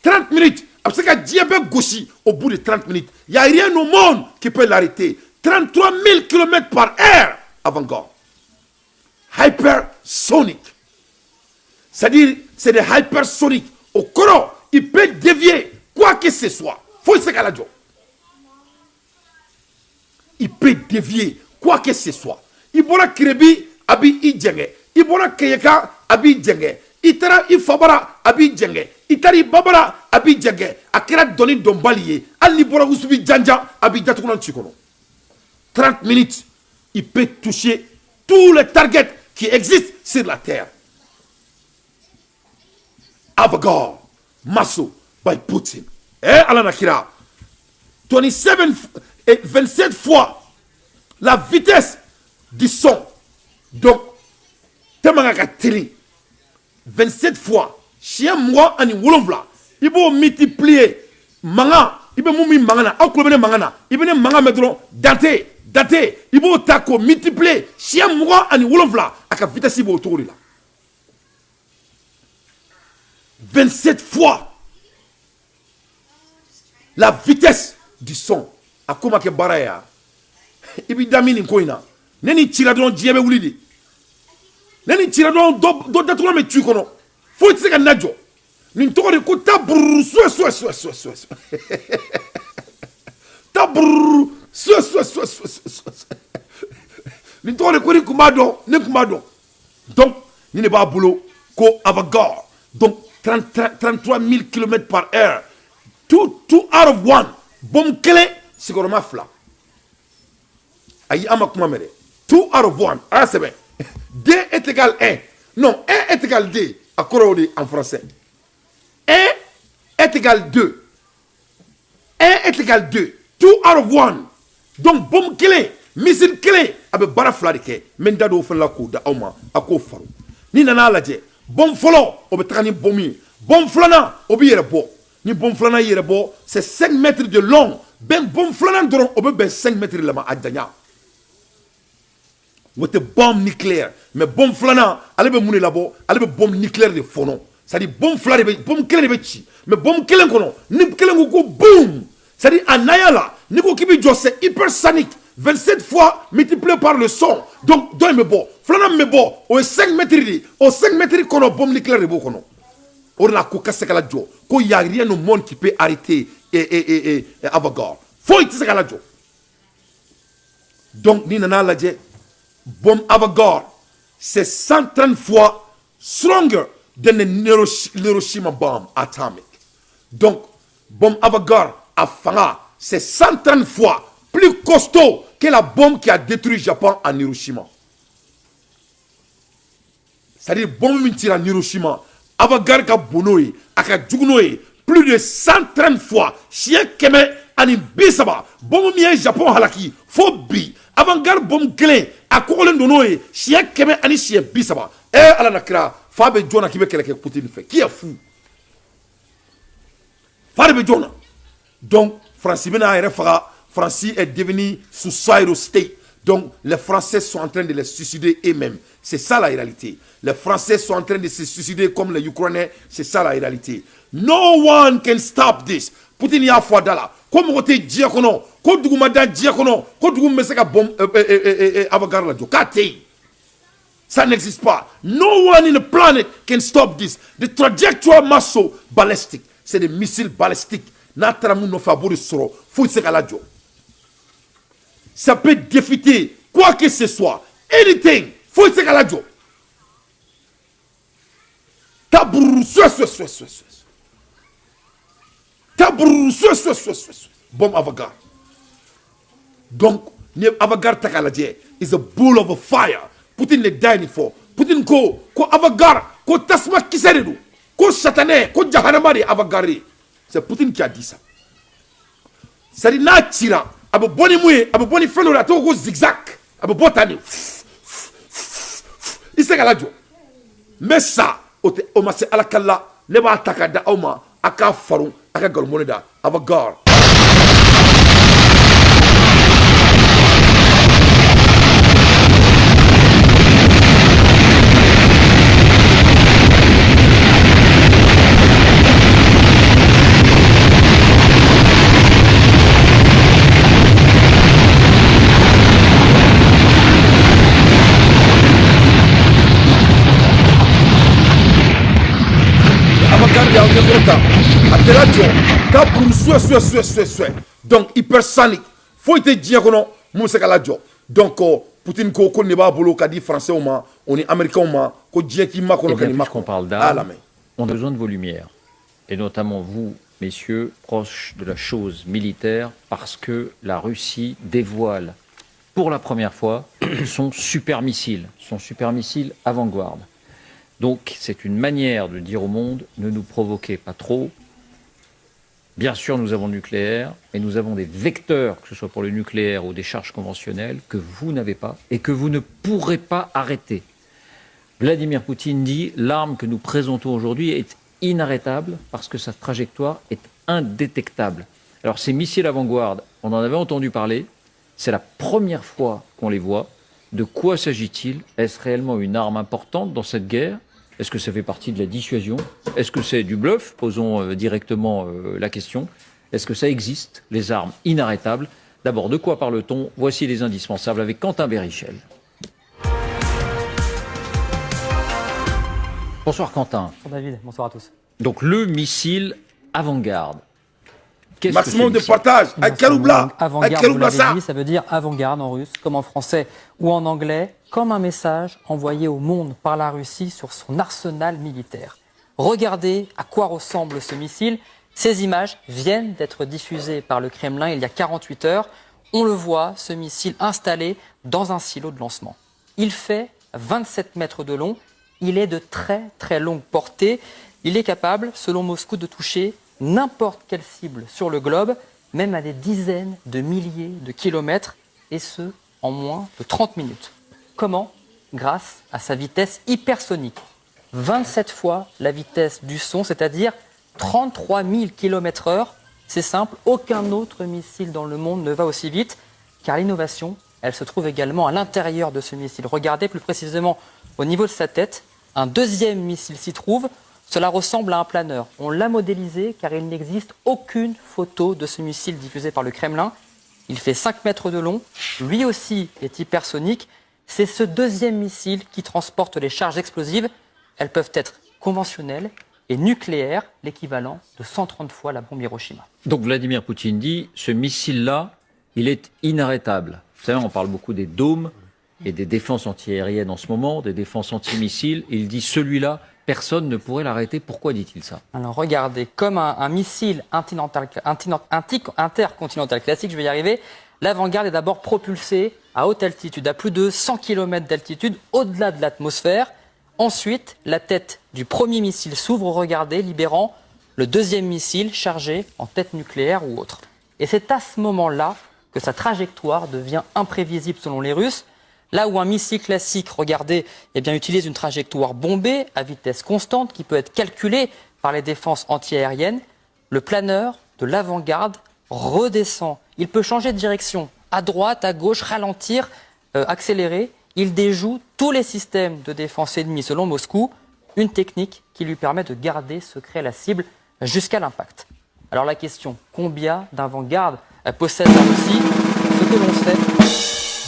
Speaker 1: 30 minutes. Parce que Dieu gauchi au bout de 30 minutes. Il n'y a rien au monde qui peut l'arrêter. 33 000 km par heure avant-garde. Hypersonic. C'est-à-dire, c'est des hypersoniques. Au courant, il peut dévier quoi que ce soit. Faut se calmer. Il peut dévier quoi que ce soit. Il peut krebi abi idjenge. Il peut kayeka abi djenge. Itara ifabara abi djenge. Itari babara abi djenge. Akira doni dombaliye. Ali bora usubi djanja abi datukuna tchikono. 30 minutes, il peut toucher tous les targets qui existent sur la terre. Avant-garde, Masso by Putin. Alanakira. 27 fois la vitesse du son. Donc, Temangaka Teli. 27 fois. Chien moi ani wolonvla. Il faut multiplier. Manga. Il faut mumi mangana. Au club de mangana. Il faut manga mettre daté. Il faut tako multiplier. Chien moi ani wolonvla. À la vitesse il faut autour de là. 27 fois la vitesse du son. A comment que baraya. Ibi damini koina. Neni tira don diebe wulidi. Neni tira don do datuna me tu kono. Faut que ça nadjo. Ni toko de ko ta brrr so. Ta brrr so. Ni toko de ko ni kumado, ne kumado. Donc, ni ne ba boulot ko avant-garde. Donc 33 000 km par heure. Two out of one. Bom kele sigoroma fla. Ayi amakuma mere. 2 out of 1. Ah c'est bien. D est égal 1. Non, 1 est égal D. À corroder en français. 1 est égal 2. 1 est égal 2. 2 out of 1. Donc bom kele, missile kele abe bara fla de ke. Menda do fala ko da awma ako faru. Ni nana laje. Bom folo obe trani bomi. Bom flana obi yere bo. Ni bom flana yere bo, c'est 5 mètres de long. Ben bom flana doron obe ben 5 mètres de lama adanya. With a bombe nucléaire. Mais bombe flana, elle be mouni labo, elle be bombe nucléaire de fonon. C'est-à-dire bombe flana, bombe kelen de chi. Mais bombe kelen kono, ni kelen go boom. C'est-à-dire anaya la, ni ko kibi jo c'est hypersonique. 27 fois multiplié par le son. Donc, doy me bo. Flana me bo, au 5 mètres de, au 5 mètres kono bombe nucléaire de bo kono. On a ko kasekala jo. Ko y a rien au monde qui peut arrêter et avant-garde. Faut y tisekala jo. Donc, ni nana la je. Bombe avant-garde, c'est 130 fois stronger than the Hiroshima bomb atomic. Donc, bombe avant-garde à Fanga, c'est 130 fois plus costaud que la bombe qui a détruit le Japon en Hiroshima. C'est-à-dire, bombe qui en Hiroshima, avant-garde qui a bonoé, aka djugnoé, plus de 130 fois, chien keme ani bisaba, bombe qui Japon halaki, faut bi, avant-garde bombe clé. A kokolen donoye chien keme ani chien bisaba ala nakira fabe jona kibe keleke Poutine fait qui est fou fabe jona donc France bena ere faga France est devenu suicidal state Donc, les Français sont en train de les suicider eux-mêmes. C'est ça la réalité. Les Français sont en train de se suicider comme les Ukrainiens. C'est ça la réalité. No one can stop this. Poutine y'a foi d'Allah. Comme on dit diakono, ko dugumada diakono, ko dugumeseka bom avagar la jokate. Ça n'existe pas. No one in the planet can stop this. The trajectory muscle ballistic. C'est des missiles balistiques. Nataramu no fabori soro. Faut se la jo. Ça peut défier quoi que ce soit. Anything. Faut se la jo. Tabrou Bom avagar. Donc, ne avagar takalaje is a bull of a fire. Poutine ne dying for. Poutine ko avagar, ko tasma kiseredu, ko satané, ko jahanamari avagari. C'est Poutine qui a dit ça. Ça dit na tira, abo boni moué, abo boni felo la to ko zigzag, abo botani. Isegalajo. Mais ça, o ma se alakalla, ne ba takada oma, aka faru, aka galmoneda, avagar. Donc hypersonique faut être diakono musaka la jo donc Poutine ko ne ba bolo ka di français au ma on est américain au ma ko diaki ma kono kani ma
Speaker 12: qu'on parle d'armes, on a besoin de vos lumières et notamment vous messieurs proches de la chose militaire parce que la Russie dévoile pour la première fois son super missile avant-garde. Donc c'est une manière de dire au monde, ne nous provoquez pas trop. Bien sûr, nous avons le nucléaire, mais nous avons des vecteurs, que ce soit pour le nucléaire ou des charges conventionnelles, que vous n'avez pas et que vous ne pourrez pas arrêter. Vladimir Poutine dit, l'arme que nous présentons aujourd'hui est inarrêtable parce que sa trajectoire est indétectable. Alors ces missiles avant-garde, on en avait entendu parler, c'est la première fois qu'on les voit. De quoi s'agit-il? Est-ce réellement une arme importante dans cette guerre? Est-ce que ça fait partie de la dissuasion? Est-ce que c'est du bluff? Posons directement la question. Est-ce que ça existe, les armes inarrêtables? D'abord, de quoi parle-t-on? Voici les indispensables avec Quentin Bérichel. Bonsoir Quentin.
Speaker 13: Bonsoir David, bonsoir à tous.
Speaker 12: Donc le missile avant-garde.
Speaker 1: Maximum de partage.
Speaker 13: Avant-garde, vous l'avez dit, ça veut dire avant-garde en russe, comme en français ou en anglais, comme un message envoyé au monde par la Russie sur son arsenal militaire. Regardez à quoi ressemble ce missile. Ces images viennent d'être diffusées par le Kremlin il y a 48 heures. On le voit, ce missile installé dans un silo de lancement. Il fait 27 mètres de long. Il est de très très longue portée. Il est capable, selon Moscou, de toucher n'importe quelle cible sur le globe, même à des dizaines de milliers de kilomètres, et ce, en moins de 30 minutes. Comment? Grâce à sa vitesse hypersonique. 27 fois la vitesse du son, c'est-à-dire 33 000 km/h. C'est simple, aucun autre missile dans le monde ne va aussi vite, car l'innovation, elle se trouve également à l'intérieur de ce missile. Regardez plus précisément au niveau de sa tête, un deuxième missile s'y trouve. Cela ressemble à un planeur. On l'a modélisé car il n'existe aucune photo de ce missile diffusé par le Kremlin. Il fait 5 mètres de long, lui aussi est hypersonique. C'est ce deuxième missile qui transporte les charges explosives. Elles peuvent être conventionnelles et nucléaires, l'équivalent de 130 fois la bombe Hiroshima.
Speaker 12: Donc Vladimir Poutine dit, ce missile-là, il est inarrêtable. Vous savez, on parle beaucoup des dômes et des défenses antiaériennes en ce moment, des défenses antimissiles. Il dit, celui-là, personne ne pourrait l'arrêter. Pourquoi dit-il ça?
Speaker 13: Alors regardez, comme un missile intercontinental classique, je vais y arriver, l'avant-garde est d'abord propulsé à haute altitude, à plus de 100 km d'altitude, au-delà de l'atmosphère. Ensuite, la tête du premier missile s'ouvre, regardez, libérant le deuxième missile chargé en tête nucléaire ou autre. Et c'est à ce moment-là que sa trajectoire devient imprévisible selon les Russes. Là où un missile classique, regardez, utilise une trajectoire bombée à vitesse constante qui peut être calculée par les défenses antiaériennes, le planeur de l'avant-garde redescend. Il peut changer de direction, à droite, à gauche, ralentir. accélérée, il déjoue tous les systèmes de défense ennemis selon Moscou, une technique qui lui permet de garder secret la cible jusqu'à l'impact. Alors la question, combien d'avant-garde possède la Russie? Ce que l'on sait...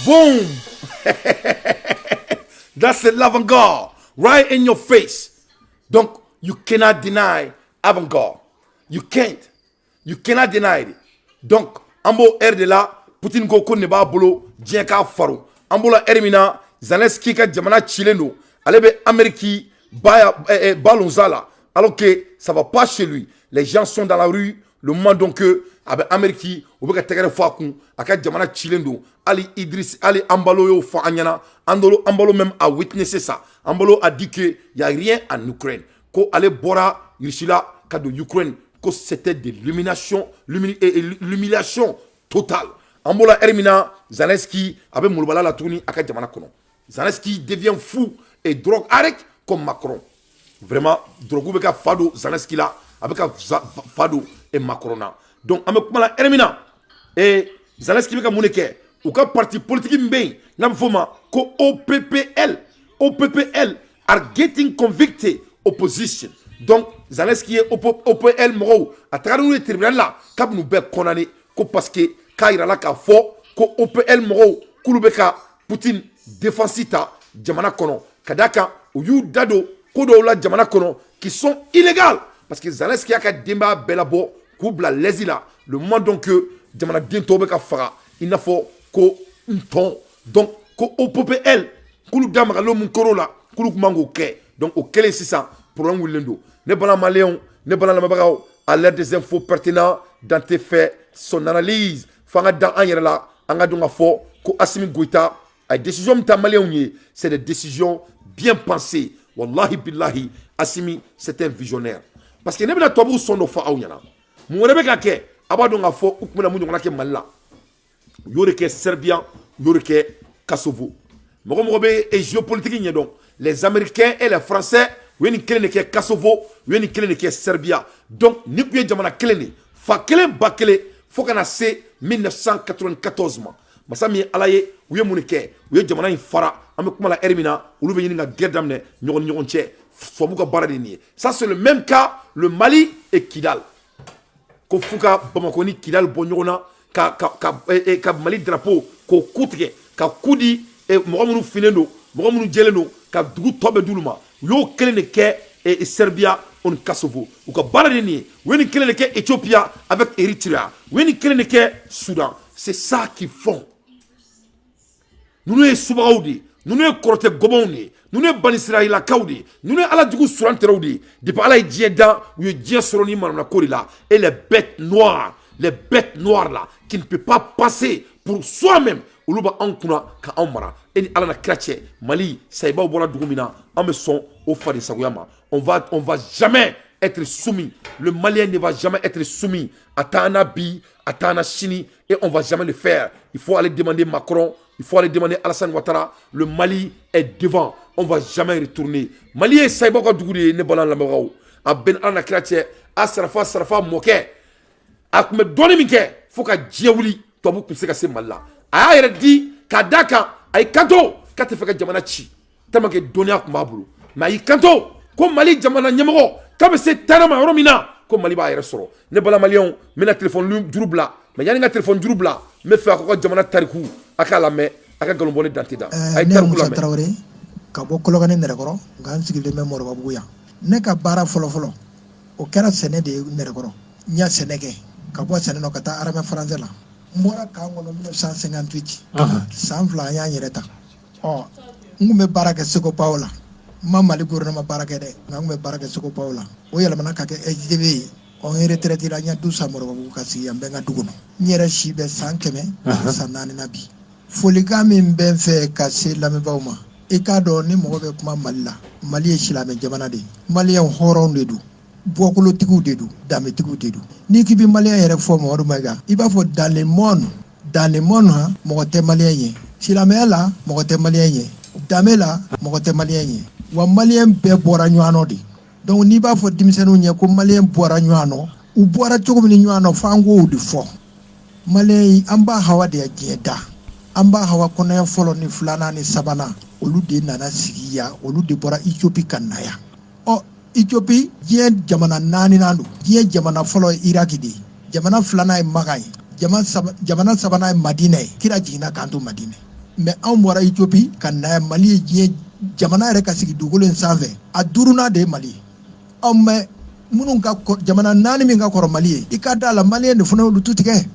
Speaker 1: Boom! That's l'avant-garde, right in your face. Donc, you cannot deny avant-garde. You can't. You cannot deny it. Donc, ambo air de là, Poutine ko ko ne ba bolo, dien ka faro. Ambo la Ermina, Zelensky ka jamana chileno, alebe Amérique, balonzala. Alors que ça va pas chez lui. Les gens sont dans la rue, le moment donc que avec Amérique, ou bien que fakun, aka jamana chilendo, Ali Idriss, Ali Ambalo yo fa anyana, Ambalo même a witnessé ça. Ambalo a dit que y a rien en Ukraine. Ko ale bora Yishila ka de Ukraine, que c'était de l'humiliation totale. Ambola Ermina, Zelensky avec Moulbala la tourni aka jamana kono. Zelensky devient fou et drogue addict comme Macron. Vraiment, drogue beka fado Zelensky là, avec fado et Macron. Donc, avec Mala Ermina et Zelensky beka mouneke, ou ka parti politique mbey, nam foma ko OPPL are getting convicted opposition. Donc, Zelensky est OPPL moro, à travers le tribunal là, kab nou be condamné, ko parce que Kaira la ka fo ko OPL moro kulubeka Poutine défensita jamana kono kadaka ou yu dado kodo la jamana kono qui sont illégales parce que Zelensky a ka demba belabo kubla lesila le moment donc que jamana dento beka fara il n'a faut ko ton donc ko OPL kulu damara lo mun koro la kulu mango ke donc au kele sisa problème wilendo ne bala maléon ne bala la mabagao à l'aide des infos pertinents dans tes faits son analyse fanga dans an yɛrɛ la an ka dɔn ka fɔ ko Assimi Goïta a décision min ta maliyɛnw ye c'est des décisions bien pensées wallahi billahi Assimi c'est un visionnaire parce que ne bɛna tubabuw sɔn dɔ fɔ aw ɲɛna mun wɛrɛ bɛ ka kɛ a b'a dɔn ka fɔ u tun bɛna mun ɲɔgɔnna kɛ Mali la u y'o de kɛ Serbia u y'o de kɛ Kosovo mɔgɔ mɔgɔ bɛ géopolitique ɲɛdɔn les Américains et les Français u ye nin kelen de kɛ Kosovo u ye nin kelen de kɛ Serbia donc ni tun ye jamana kelen de fa kelen ba kelen fo kana se 1994 ma masa min ala ye u ye mun kɛ u ye jamana in fara an bɛ kuma la eri min na olu bɛ ɲini ka guerre daminɛ ɲɔgɔn ni ɲɔgɔn cɛ tubabu ka baara de nin ye ça c'est le même cas le Mali et Kidal ko f'u ka Bamako ni Kidal bɔ ɲɔgɔn na ka Mali drapeau k'o ku tigɛ ka ku di mɔgɔ minnu finnen don mɔgɔ minnu jɛlen don ka dugu tɔ bɛ d'olu ma u y'o kelen de kɛ Serbia on Kosovo ou ka baara de nin ye u ye nin kelen de kɛ Ethiopia avec Eritrea u ye nin kelen de kɛ Soudan c'est ça qu'ils font ninnu ye subagaw de ye ninnu ye kɔrɔtɛ gɔbɔnw de ye ninnu ye banisirayilakaw de ye ninnu ye ala jugu surantɛrɛw de ye depuis ala ye diɲɛ dan u ye diɲɛ sɔrɔ ni manamana ko de la et les bêtes noires là qui ne peut pas passer pour soi-même olu b'a anw kunna ka anw mara e ni ala na kira cɛ Mali sayibaw bɔra dugu min na an bɛ sɔn o farisagoya ma on va jamais être soumis. Le Malien ne va jamais être soumis à Tanabi, à Tanachini, et on ne va jamais le faire. Il faut aller demander Macron, il faut aller demander Alassane Ouattara. Le Mali est devant, on ne va jamais retourner. Mali est saïbaka dougoudi, ne balan la marao. A ben ana kratie, a sarafa moke. A kume doni minke, faut ka djewuli, tobu kumse ka se malla. A yere di, kadaka, ay kanto, kate feka jamana chi. Tamake doni akumabulu. Mais ay kanto, ko Mali jamana nyamoro. Comme c'est tellement romina comme Mali ba yɛrɛ sɔrɔ ne bala maliyɛnw mena téléphone juru bila mais yani ka téléphone juru bila me fɛ a ko ka jamana tariku a k'a lamɛn a ka nkalon bɔli dante da a ye tariku lamɛn Traoré ka bɔ Kolokani Nɛrɛkɔrɔ nka n sigilen bɛ Mɔrɔbabugu yan ne ka baara fɔlɔfɔlɔ o kɛra sɛnɛ de ye Nɛrɛkɔrɔ n y'a sɛnɛ kɛ ka bɔ sɛnɛ na ka taa armée français la n bɔra kan kɔnɔ 1958 san 2 an y'an yɛrɛ ta ɔ n kun bɛ baara kɛ Seko Pawo la ma Mali gouvernement baara kɛ dɛ nka n kun bɛ baara kɛ Seko Pawo la o yɛlɛmana ka kɛ SDB ye on est retraité la n y'a du san Mɔrɔbabugu ka sigi yan n bɛ n ka du kɔnɔ n yɛrɛ si bɛ san 100 san 4 na bi folikan min bɛ n fɛ ka se lamɛnbaaw ma i k'a dɔn ni mɔgɔ bɛ kuma Mali la Mali ye silamɛ jamana de ye maliyɛnw hɔrɔnw de don bɔkolotigiw de don danbetigiw de don n'i k'i bɛ maliyɛn yɛrɛ fɔ Mamadu Mayiga i b'a fɔ dans le monde mɔgɔ tɛ maliyɛn ye silamɛya la mɔgɔ tɛ maliyɛn ye danbe la mɔgɔ tɛ maliyɛn ye wa maliyɛn bɛɛ bɔra ɲɔgɔn nɔ de donc n'i b'a fɔ denmisɛnninw ɲɛ ko maliyɛn bɔra ɲɔgɔn nɔ u bɔra cogo min ɲɔgɔn nɔ f'an k'o de fɔ maliyɛn an b'a hawa de diɲɛ da
Speaker 14: amba hawa kɔnɔya fɔlɔ ni filanan ni sabanan olu de nana sigi ya olu de bɔra Ethiopie ka na ya Ethiopie diɲɛ jamana 4 nan don diɲɛ jamana fɔlɔ ye Iraki de ye jamana filanan ye Maka ye jamana sabanan ye Madina ye kira jiginna kan to Madina mais anw bɔra Ethiopie ka na ya Mali ye diɲɛ jamana yɛrɛ ka sigi dugukolo in sanfɛ a duurunan de ye Mali ye mais minnu ka jamana 4 min ka kɔrɔ Mali ye i ka da la Malien de fana olu tu tigɛ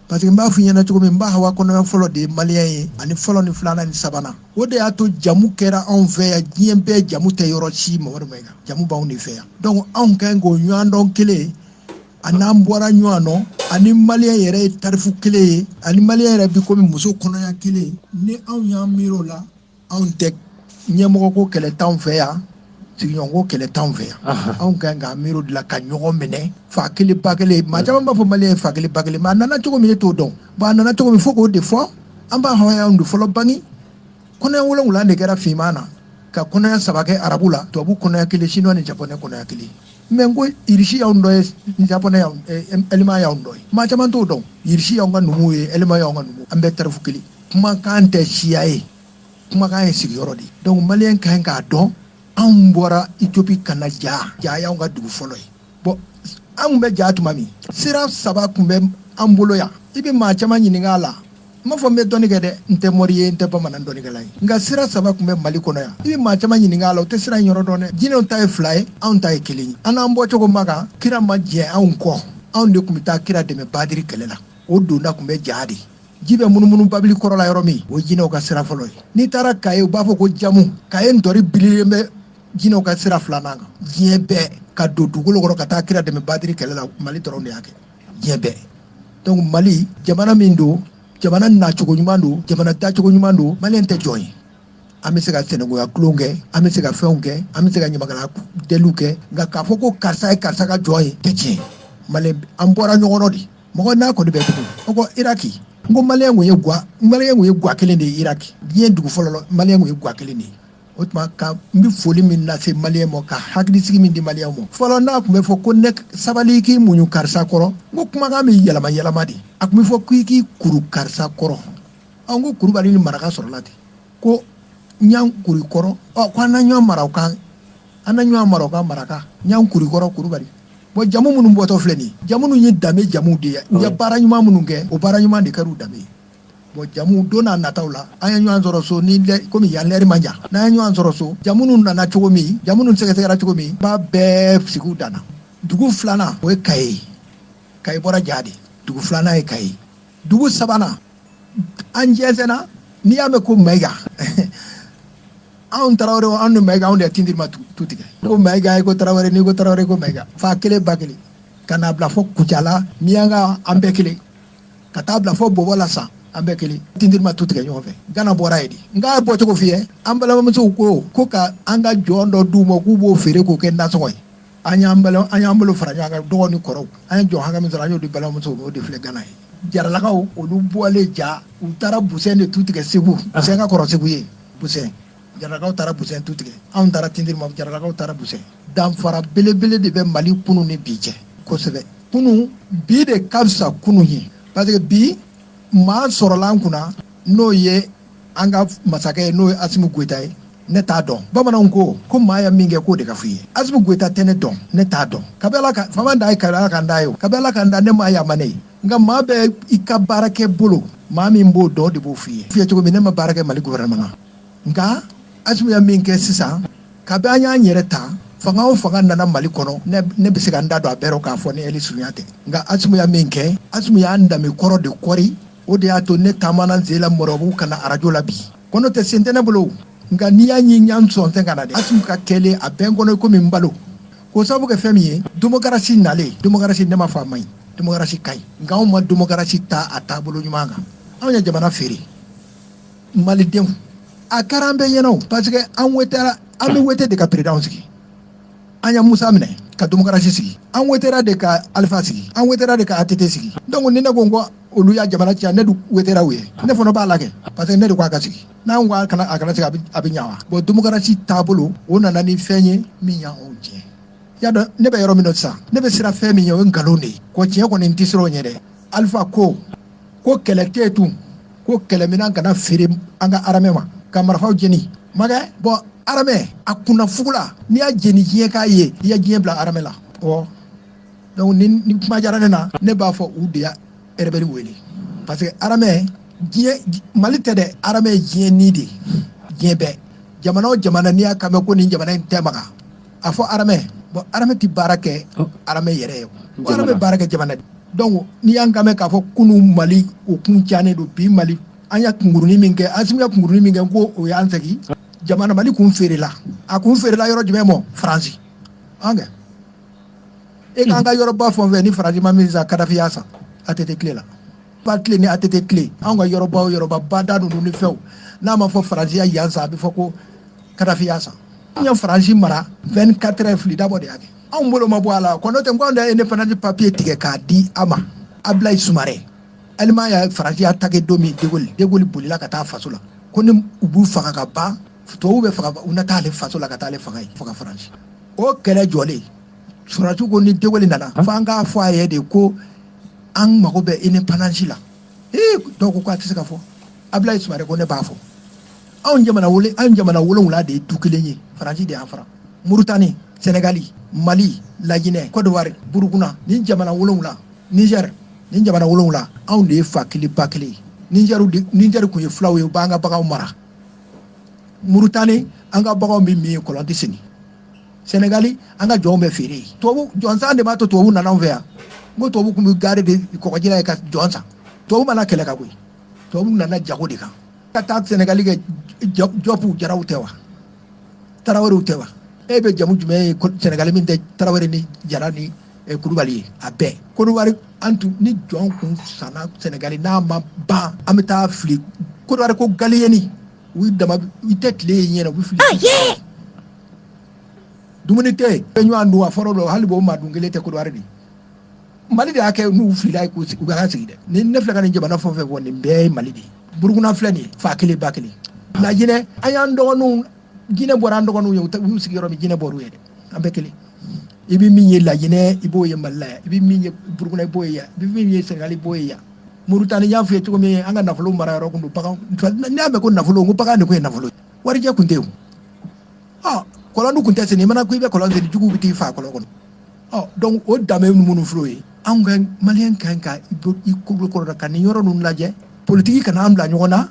Speaker 14: parce que n b'a f'i ɲɛna cogo min n b'a hawa kɔnɔya fɔlɔ de ye Malien ye ani fɔlɔ ni filanan ni sabanan o de y'a to jamu kɛra anw fɛ yan diɲɛ bɛɛ jamu tɛ yɔrɔ si Mamadu Mayiga jamu b'anw de fɛ yan donc anw ka ɲi k'o ɲɔgɔn dɔn kelen a n'an bɔra ɲɔgɔn nɔ ani Malien yɛrɛ ye tarifu kelen ye ani Malien yɛrɛ bi komi muso kɔnɔya kelen ni anw y'an miiri o la anw tɛ ɲɛmɔgɔ ko kɛlɛ t'anw fɛ yan sigiɲɔgɔnko kɛlɛ t'anw fɛ yan anw ka ɲi k'an miiri o de la ka ɲɔgɔn minɛ fa kelen ba kelen maa caman b'a fɔ Malien ye fa kelen ba kelen mais a nana cogo min e t'o dɔn bon a nana cogo min fo k'o de fɔ an b'a hɔrɔnya de fɔlɔ bangi kɔnɔya 7 de kɛra finman na ka kɔnɔya 3 kɛ arabu la tubabu kɔnɔya kelen chinois ni japonais kɔnɔya kelen mais n ko irisi y'anw dɔ ye japonais elima y'anw dɔ ye maa caman t'o dɔn irisi y'anw ka numu ye elima y'anw ka numu an bɛɛ tarifu kelen kumakan tɛ siya ye kumakan ye sigiyɔrɔ de donc Malien ka ɲi k'a dɔn anw bɔra Ethiopie ka na ja y'anw ka dugu fɔlɔ ye bon anw bɛ ja tuma min sira 3 kun bɛ an bolo yan i bɛ maa caman ɲininka la n m'a fɔ n bɛ dɔnni kɛ dɛ n tɛ mɔri ye n tɛ bamanan dɔnnikɛla ye nka sira 3 kun bɛ Mali kɔnɔ yan i bɛ maa caman ɲininka la o tɛ sira in yɔrɔ dɔn dɛ jinɛw ta ye 2 ye anw ta ye 1 ye an n'an bɔcogo ma kan kira ma jɛ anw kɔ anw de kun bɛ taa kira dɛmɛ Badiri kɛlɛ la o donda kun bɛ ja de ji bɛ munumunu babili kɔrɔ la yɔrɔ min o jinɛw ka sira fɔlɔ ye n'i taara Kaye u b'a fɔ ko jamu Kaye ntɔri bililen bɛ jinɛw ka sira 2nan kan diɲɛ bɛɛ ka don dugukolo kɔrɔ ka taa kira dɛmɛ Badiri kɛlɛ la Mali dɔrɔn de y'a kɛ diɲɛ bɛɛ donc Mali jamana min don jamana nacogo ɲuman don jamana dacogo ɲuman don Malien tɛ jɔn ye an bɛ se ka sɛnɛgoya kulon kɛ an bɛ se ka fɛnw kɛ an bɛ se ka ɲamakala deliw kɛ nka k'a fɔ ko karisa ye karisa ka jɔn ye tɛ tiɲɛ Malien an bɔra ɲɔgɔn dɔ de mɔgɔ n'a kɔni bɛ tugun o ko Iraki n ko Malien kun ye gwa kelen de ye Iraki diɲɛ dugu fɔlɔ la Malien kun ye gwa kelen de ye o tuma ka n bɛ foli min lase Malien ma ka hakilisigi min di Malien ma fɔlɔ n'a kun bɛ fɔ ko ne sabali k'i muɲu karisa kɔrɔ n ko kumakan bɛ yɛlɛma yɛlɛma de a kun bɛ fɔ k'i kuru karisa kɔrɔ n ko Kulubali ni maraka sɔrɔla ten ko ɲan kuri kɔrɔ ko an na ɲɔgɔn mara o kan maraka ɲan kuri kɔrɔ Kulubali bon jamu minnu bɔtɔ filɛ nin jamu ninnu ye danbe jamu de ye u ye baara ɲuman minnu kɛ o baara ɲuman de kɛra u danbe bon jamu don n'a nataw la an ye ɲɔgɔn sɔrɔ so ni komi yan lɛri man jan n'an ye ɲɔgɔn sɔrɔ so jamu ninnu nana cogo min jamu ninnu sɛgɛsɛgɛra cogo min b'a bɛɛ sigi u danna dugu 2nan o ye Kaye bɔra ja de dugu 2nan ye Kaye dugu 3nan an jɛnsɛnna n'i y'a mɛn ko Mayiga anw Tarawele anw ni Mayiga anw de tindirima tu tigɛ ko Mayiga ye ko Tarawele ni ko Tarawele ko Mayiga fa kelen ba kelen ka n'a bila fɔ Kucala Miɲanga an bɛɛ kelen ka taa bila fɔ Bɔbɔ la san an bɛɛ kelen tindirima tu tigɛ ɲɔgɔn fɛ Gana bɔra ye de n k'a bɔcogo f'i ye an balimamusow ko ka an ka jɔn dɔ d'u ma k'u b'o feere k'o kɛ nasɔngɔ ye an y'an bolo fara ɲɔgɔn kan dɔgɔ ni kɔrɔw an ye jɔn hakɛ min sɔrɔ an y'o di balimamusow ma o de filɛ Gana ye Jaralakaw olu bɔlen ja u taara Busɛn de tu tigɛ Segu Busɛn ka kɔrɔ Segu ye Busɛn Jaralakaw taara Busɛn tu tigɛ anw taara tindirima Jaralakaw taara Busɛn danfara belebele de bɛ Mali kunu ni bi cɛ kosɛbɛ kunu bi de ka fisa kunu ye parce que bi maa sɔrɔla an kunna n'o ye an ka masakɛ ye n'o ye Asimu Goyita ye ne t'a dɔn bamananw ko maa ye min kɛ k'o de ka f'i ye Asimu Goyita tɛ ne dɔn ne t'a dɔn kabi Ala ka fama da ye kabi Ala ka n da ye o kabi Ala ka n da ne maa yama ne ye nka maa bɛ i ka baarakɛ bolo maa min b'o dɔn de b'o f'i ye f'i ye cogo min ne ma baara kɛ Mali gouvernement na nka Asimu ye min kɛ sisan kabi an y'an yɛrɛ ta fanga o fanga nana Mali kɔnɔ ne bɛ se ka n da don a bɛɛ rɔ k'a fɔ ni Eli Surunya tɛ nka Asimu ye min kɛ Asimu y'an danbe kɔrɔ de kɔri o de y'a to ne taamana Nzela Mɔrɔbu ka na arajo la bi ko n'o tɛ sen tɛ ne bolo nka n'i y'a ɲi ɲan sɔn tɛ ka na dɛ Asimu ka kɛlen a bɛɛ n kɔnɔ komi n balo k'o sababu kɛ fɛn min ye démocratie nalen démocratie ne ma fɔ a man ɲi démocratie ka ɲi nka anw ma démocratie ta a taabolo ɲuman kan anw ye jamana feere Malidenw a kɛra an bɛɛ ɲɛna o parce que an bɛ wete de ka président sigi an ye Musa minɛ ka démocratie sigi an wetera de ka Alifa sigi an wetera de ka ATT sigi donc ni ne ko n ko olu y'a jamana ci ne du wetera u ye ne fana b'a la kɛ parce que ne de ko a ka sigi n'an ko a kana sigi a bɛ ɲa wa bon démocratie taabolo o nana ni fɛn ye min y'anw tiɲɛ y'a dɔn ne bɛ yɔrɔ min na sisan ne bɛ siran fɛn min ye o ye nkalon de ye ko tiɲɛ kɔni n tɛ siran o ɲɛ dɛ Alifa ko kɛlɛ tɛ yen tun ko kɛlɛminan kana feere an ka armée ma ka marifaw jeni magɛ bon armée a kunna fugula n'i y'a jeni diɲɛ k'a ye i ya diɲɛ bila armée la donc ni kuma diyara ne na ne b'a fɔ u de ya rebelle wele parce que armée diɲɛ Mali tɛ dɛ armée ye diɲɛ ni de diɲɛ bɛɛ jamana o jamana n'i y'a kamɛ ko nin jamana in tɛ maga a fɔ armée bon armée ti baara kɛ armée yɛrɛ ye o armée baara kɛ jamana donc n'i y'an kamɛ k'a fɔ kunu Mali o kun cannen don bi Mali an ya kungurunin min kɛ Asimi ya kungurunin min kɛ ko o y'an sɛgi jamana Mali kun feerela a kun feerela yɔrɔ jumɛn mɔ France an kɛ e k'an ka yɔrɔba fɛn o fɛn ni France ma min san Kadafi y'a san ATT tile la ba tile ni ATT tile an ka yɔrɔba bada ninnu ni fɛnw n'a ma fɔ France ya yan san a bɛ fɔ ko Kadafi y'a san an ye France mara 24 heures fili dabɔ de y'a kɛ anw bolo ma bɔ a la ko n'o tɛ n ko anw de ye indépendance papier tigɛ k'a di a ma Ablaye Soumaré Allemagne ya France ya attaqué don min De Gaulle bolila ka taa faso la ko ni u b'u faga ka ban tubabuw bɛ faga u na taa ale faso la ka taa ale faga yen faga France o kɛlɛ jɔlen Surasiw ko ni De Gaulle nana fo an k'a fɔ a ye de ko an mago bɛ indépendance la dɔw ko a tɛ se ka fɔ Ablaye Soumaré ko ne b'a fɔ anw jamana 7 de ye du kelen ye France de y'an fara Mauritanie Sénégali Mali La Guinée Côte d'Ivoire Burkina ni jamana 7 Niger ni jamana 7 anw de ye fa kelen ba kelen Niger kun ye fulaw ye u b'an ka baganw mara Mauritanie an ka baganw bɛ min ye kɔlɔn tɛ seni Sénégali an ka jɔnw bɛ feere tubabu jɔnsan de b'a to tubabu nana anw fɛ yan n ko tubabu kun bɛ gare de kɔgɔjila ye ka jɔn san tubabu mana kɛlɛ ka koyi tubabu nana jago de kan ka taa Sénégali kɛ jɔpu jaraw tɛ wa Tarawelew tɛ wa e bɛ jamu jumɛn ye Sénégali min tɛ Tarawele ni Jara ni Kulubali ye a bɛɛ Côte d'Ivoire an tun ni jɔn kun sanna Sénégali n'a ma ban an bɛ taa fili Côte d'Ivoire ko galiyeni u tɛ tile ye ɲɛna u bɛ fili dumuni tɛ ɲɔgɔn dun a fɔra o hali b'o maa dun kelen tɛ Côte d'Ivoire de Mali de y'a kɛ n'u filila ye u ka sigi dɛ ni ne filɛ ka nin jamana fɛn o fɛn fɔ nin bɛɛ ye Mali de ye Burukina filɛ nin ye fa kelen ba kelen La Guinée an y'an dɔgɔninw Guinée bɔra an dɔgɔninw ye u y'u sigi yɔrɔ min Guinée bɔr'u ye dɛ an bɛɛ kelen i bɛ min ye La Guinée i b'o ye Mali la yan i bɛ min ye Burukina i b'o ye yan i bɛ min ye Sénégal i b'o ye yan Mauritanie y'a f'i ye cogo min an ka nafolo mara yɔrɔ kun don bagan n'i y'a mɛn ko nafolo n ko bagan de kun ye nafolo warijɛ kun tɛ yen kɔlɔnw kun tɛ seni i mana ko i bɛ kɔlɔn seni juguw bɛ t'i faa kɔlɔn kɔnɔ donc o danbe minnu filɛ ye anw ka Maliyɛn kan ka i kolo kɔrɔ ka nin yɔrɔ ninnu lajɛ politiki kana an bila ɲɔgɔn na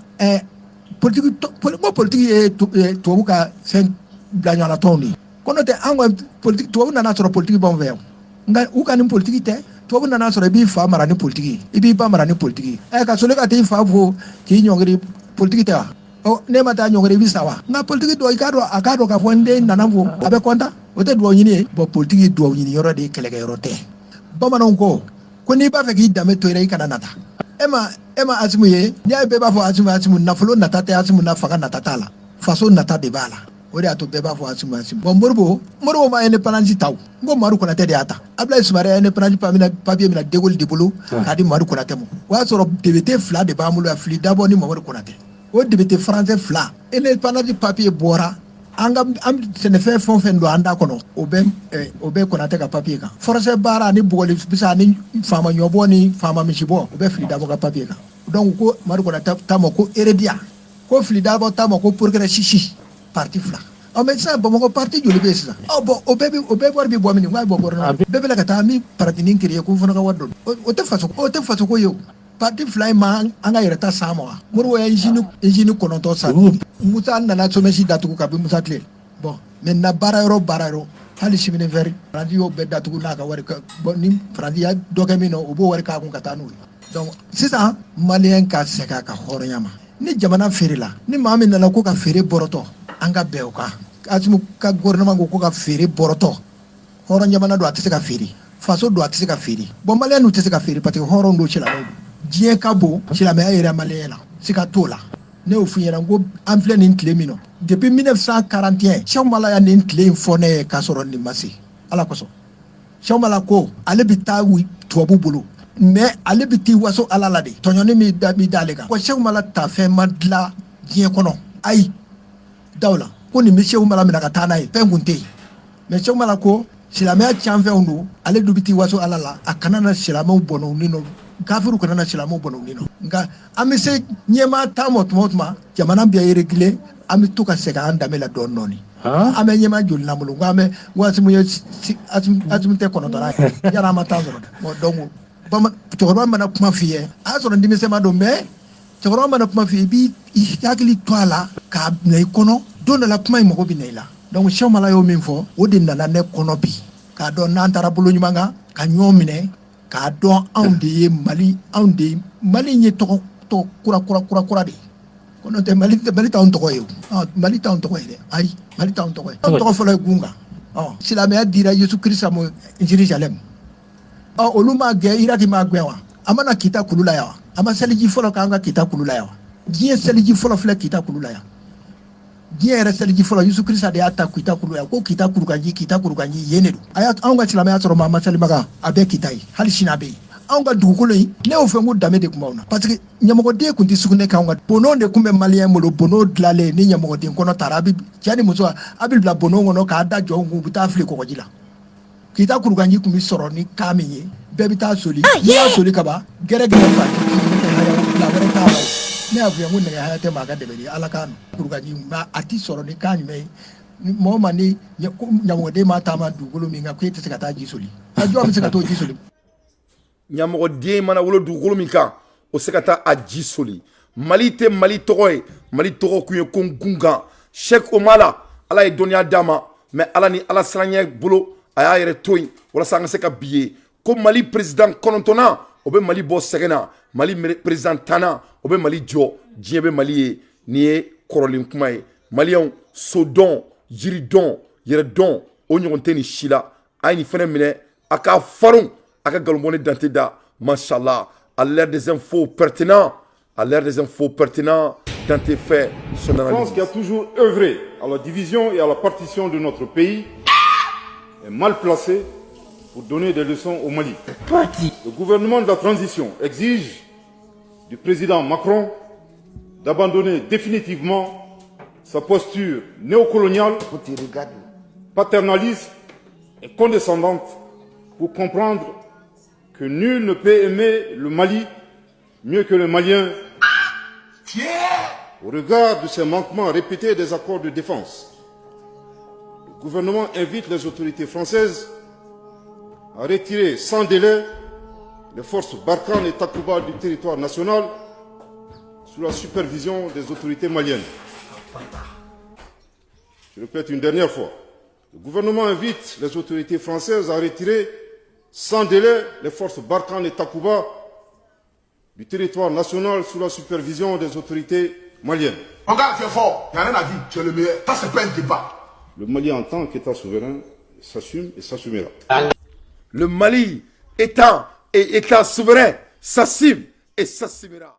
Speaker 14: politiki ye tubabu ka fɛn bila ɲɔgɔn na tɔnw de ye ko n'o tɛ an ka politiki tubabu nana sɔrɔ politiki b'anw fɛ yan nka u ka nin politiki tɛ tubabu nana sɔrɔ i b'i fa mara ni politiki i b'i ba mara ni politiki ka sɔrɔ ka t'i fa fo k'i ɲɔngiri politiki tɛ wa ne ma taa ɲɔngiri i bɛ sa wa nka politiki dɔ a k'a dɔn k'a fɔ n den nana fo a bɛ kɔntan o tɛ duwawu ɲini ye politiki duwawu ɲini yɔrɔ de ye kɛlɛkɛyɔrɔ tɛ bamananw ko n'i b'a fɛ k'i danbe to i kana nata e ma Asimu ye n'i y'a ye bɛɛ b'a fɔ Asimu nafolo nata tɛ Asimu na fanga nata t'a la faso nata de b'a la o de y'a to bɛɛ b'a fɔ Asimu bon Moribo ma indépendance ta o n ko Madu Konatɛ de y'a ta Ablaye Soumaré ye indépendance papier minɛ De Gaulle de bolo k'a di Madu Konatɛ ma o y'a sɔrɔ député 2 de b'an bolo yan Fili Dabo ni Mamadu Konatɛ o député français 2 indépendance papier bɔra an sɛnɛfɛn fɛn o fɛn don an da kɔnɔ o bɛ Konatɛ ka papier kan forcé baara ni bugɔli bisa ni faama ɲɔbɔ ni faama misibɔ o bɛ Fili Dabo ka papier kan donc ko Madu Konatɛ ta ma ko Eredia ko Fili Dabo ta ma ko Progressiste parti 2 mais sisan Bamakɔ parti joli bɛ yen sisan bon o bɛɛ wari bɛ bɔ min k'a bɔ bɔrɔ la bɛɛ bɛ la ka taa min parti nin créer ko fana ka wari dɔn o tɛ faso ko ye o parti 2 in ma an ka yɛrɛ ta san ma wa Moribo ye usine 9 san Musa nana somɛsi datugu ka bɛ Musa tile bon maintenant baara yɔrɔ hali cheminée vert Faransi y'o bɛɛ datugu n'a ka wari bon ni Faransi ya dɔ kɛ min na o b'o wari k'a kun ka taa n'o ye donc sisan Maliyɛn ka segin a ka hɔrɔnya ma ni jamana feerela ni maa min nana ko ka feere bɔrɔtɔ an ka bɛn o kan Asimu ka gouvernement ko ka feere bɔrɔtɔ hɔrɔn jamana don a tɛ se ka feere faso don a tɛ se ka feere bon Maliyɛn n'u tɛ se ka feere parce que hɔrɔn don silamɛw don diɲɛ ka bon silamɛya yɛrɛ Maliyɛn la siga t'o la ne y'o f'i ɲɛna ko an filɛ nin tile min na depuis 1941 Cheikh Oumar ya nin tile in fɔ ne ye k'a sɔrɔ nin ma se Ala kosɔn Cheikh Oumar ko ale bɛ taa tubabu bolo mais ale bɛ t'i waso Ala la de tɔɲɔni min bɛ d'ale kan ko Cheikh Oumar ta fɛn ma dilan diɲɛ kɔnɔ ayi daw la ko nin bɛ Cheikh Oumar minɛ ka taa n'a ye fɛn kun tɛ yen mais Cheikh Oumar ko silamɛya tiɲɛfɛnw don ale de bɛ t'i waso ala la a kana na silamɛw bɔnɛ u ni nɔ kafiru kana na silamɛw bɔnɛ u ni nɔ nka an bɛ se ɲɛmaa ta ma tuma o tuma jamana bɛ réguler an bɛ to ka segin an danbe la dɔɔnin dɔɔnin an bɛ ɲɛmaa joli n'an bolo nka an bɛ Asimu ye Asimu tɛ kɔnɔntɔnna ye yanni an ma taa sɔrɔ donc cɛkɔrɔba mana kuma f'i ye a y'a sɔrɔ denmisɛnnin don mais cɛkɔrɔba mana kuma f'i ye i b'i hakili to a la k'a bila i kɔnɔ don dɔ la kuma in mago bɛ na i la donc Seku Mala y'o min fɔ o de nana ne kɔnɔ bi k'a dɔn n'an taara bolo ɲuman kan ka ɲɔgɔn minɛ k'a dɔn anw de ye Mali ye tɔgɔ kura de ye n'o tɛ Mali t'anw tɔgɔ ye Mali t'anw tɔgɔ ye dɛ ayi Mali t'anw tɔgɔ ye anw tɔgɔ fɔlɔ ye Gunga silamɛya dira Yesu Kirisa ma Jérusalem olu m'a gɛn Iraki m'a gɛn wa a mana kita kulu la yan wa a ma seliji fɔlɔ k'an ka kita kulu la yan wa diɲɛ seliji fɔlɔ filɛ kita kulu la yan diɲɛ yɛrɛ seliji fɔlɔ Yesu Kirisa de y'a ta kita kulu yan ko kita kurukanji yen de don anw ka silamɛya sɔrɔ maa ma selibaga a bɛɛ kita ye hali sini a bɛ yen anw ka dugukolo in ne y'o fɛn ko danbe de tun b'anw na parce que ɲɛmɔgɔden tun tɛ sugunɛ k'anw ka bono de tun bɛ maliyɛn bolo bono dilanlen ni ɲɛmɔgɔden kɔnɔ taara cɛ ni muso a bɛ bila bono kɔnɔ k'a da jɔnw kun u bɛ taa fili kɔgɔji la kita kurukanji tun bɛ sɔrɔ ni kan min ye bɛɛ bɛ taa soli n'i y'a soli ka ban gɛrɛgɛrɛ fa bila wɛrɛ t'a la ne y'a f'i ye ko nɛgɛ haya tɛ maa ka dɛmɛ di ala kan kurukanji nka a tɛ sɔrɔ ni kan jumɛn ye mɔgɔ ma ni ɲɛmɔgɔden ma taama dugukolo min kan ko e tɛ se ka taa ji soli a jɔn bɛ se ka t'o ji soli
Speaker 1: ɲɛmɔgɔden mana wolo dugukolo min kan o se ka taa a ji soli Mali tɛ Mali tɔgɔ ye Mali tɔgɔ kun ye ko Gungan Seku Mala ala ye dɔnniya d'a ma mais ala ni ala siranɲɛ bolo a y'a yɛrɛ to yen walasa an ka se ka bi ye ko Mali président 9 o bɛ Mali bɔ sɛgɛn na Mali président 10 o bɛ Mali jɔ diɲɛ bɛ Mali ye nin ye kɔrɔlen kuma ye maliyɛnw sodɔn yiridɔn yɛrɛdɔn o ɲɔgɔn tɛ nin si la a ye nin fɛnɛ minɛ a ka farin a ka galonbɔni dante da mashallah à l'ère des infos pertinents dans tes faits son analyse.
Speaker 15: La France qui a toujours œuvré à la division et à la partition de notre pays est mal placée pour donner des leçons au Mali. Le gouvernement de la transition exige du président Macron d'abandonner définitivement sa posture néocoloniale, paternaliste et condescendante pour comprendre que nul ne peut aimer le Mali mieux que le Malien au regard de ces manquements répétés des accords de défense. Le gouvernement invite les autorités françaises à retirer sans délai les forces Barkhane et Takuba du territoire national sous la supervision des autorités maliennes. Je répète une dernière fois. Le gouvernement invite les autorités françaises à retirer sans délai les forces Barkhane et Takuba du territoire national sous la supervision des autorités maliennes.
Speaker 16: Regarde, tu es fort, il n'y a rien à dire, tu es le meilleur. Ça, c'est pas un débat.
Speaker 15: Le Mali, en tant qu'État souverain, s'assume et s'assumera.
Speaker 1: Le Mali, État et État souverain, s'assume et s'assumera.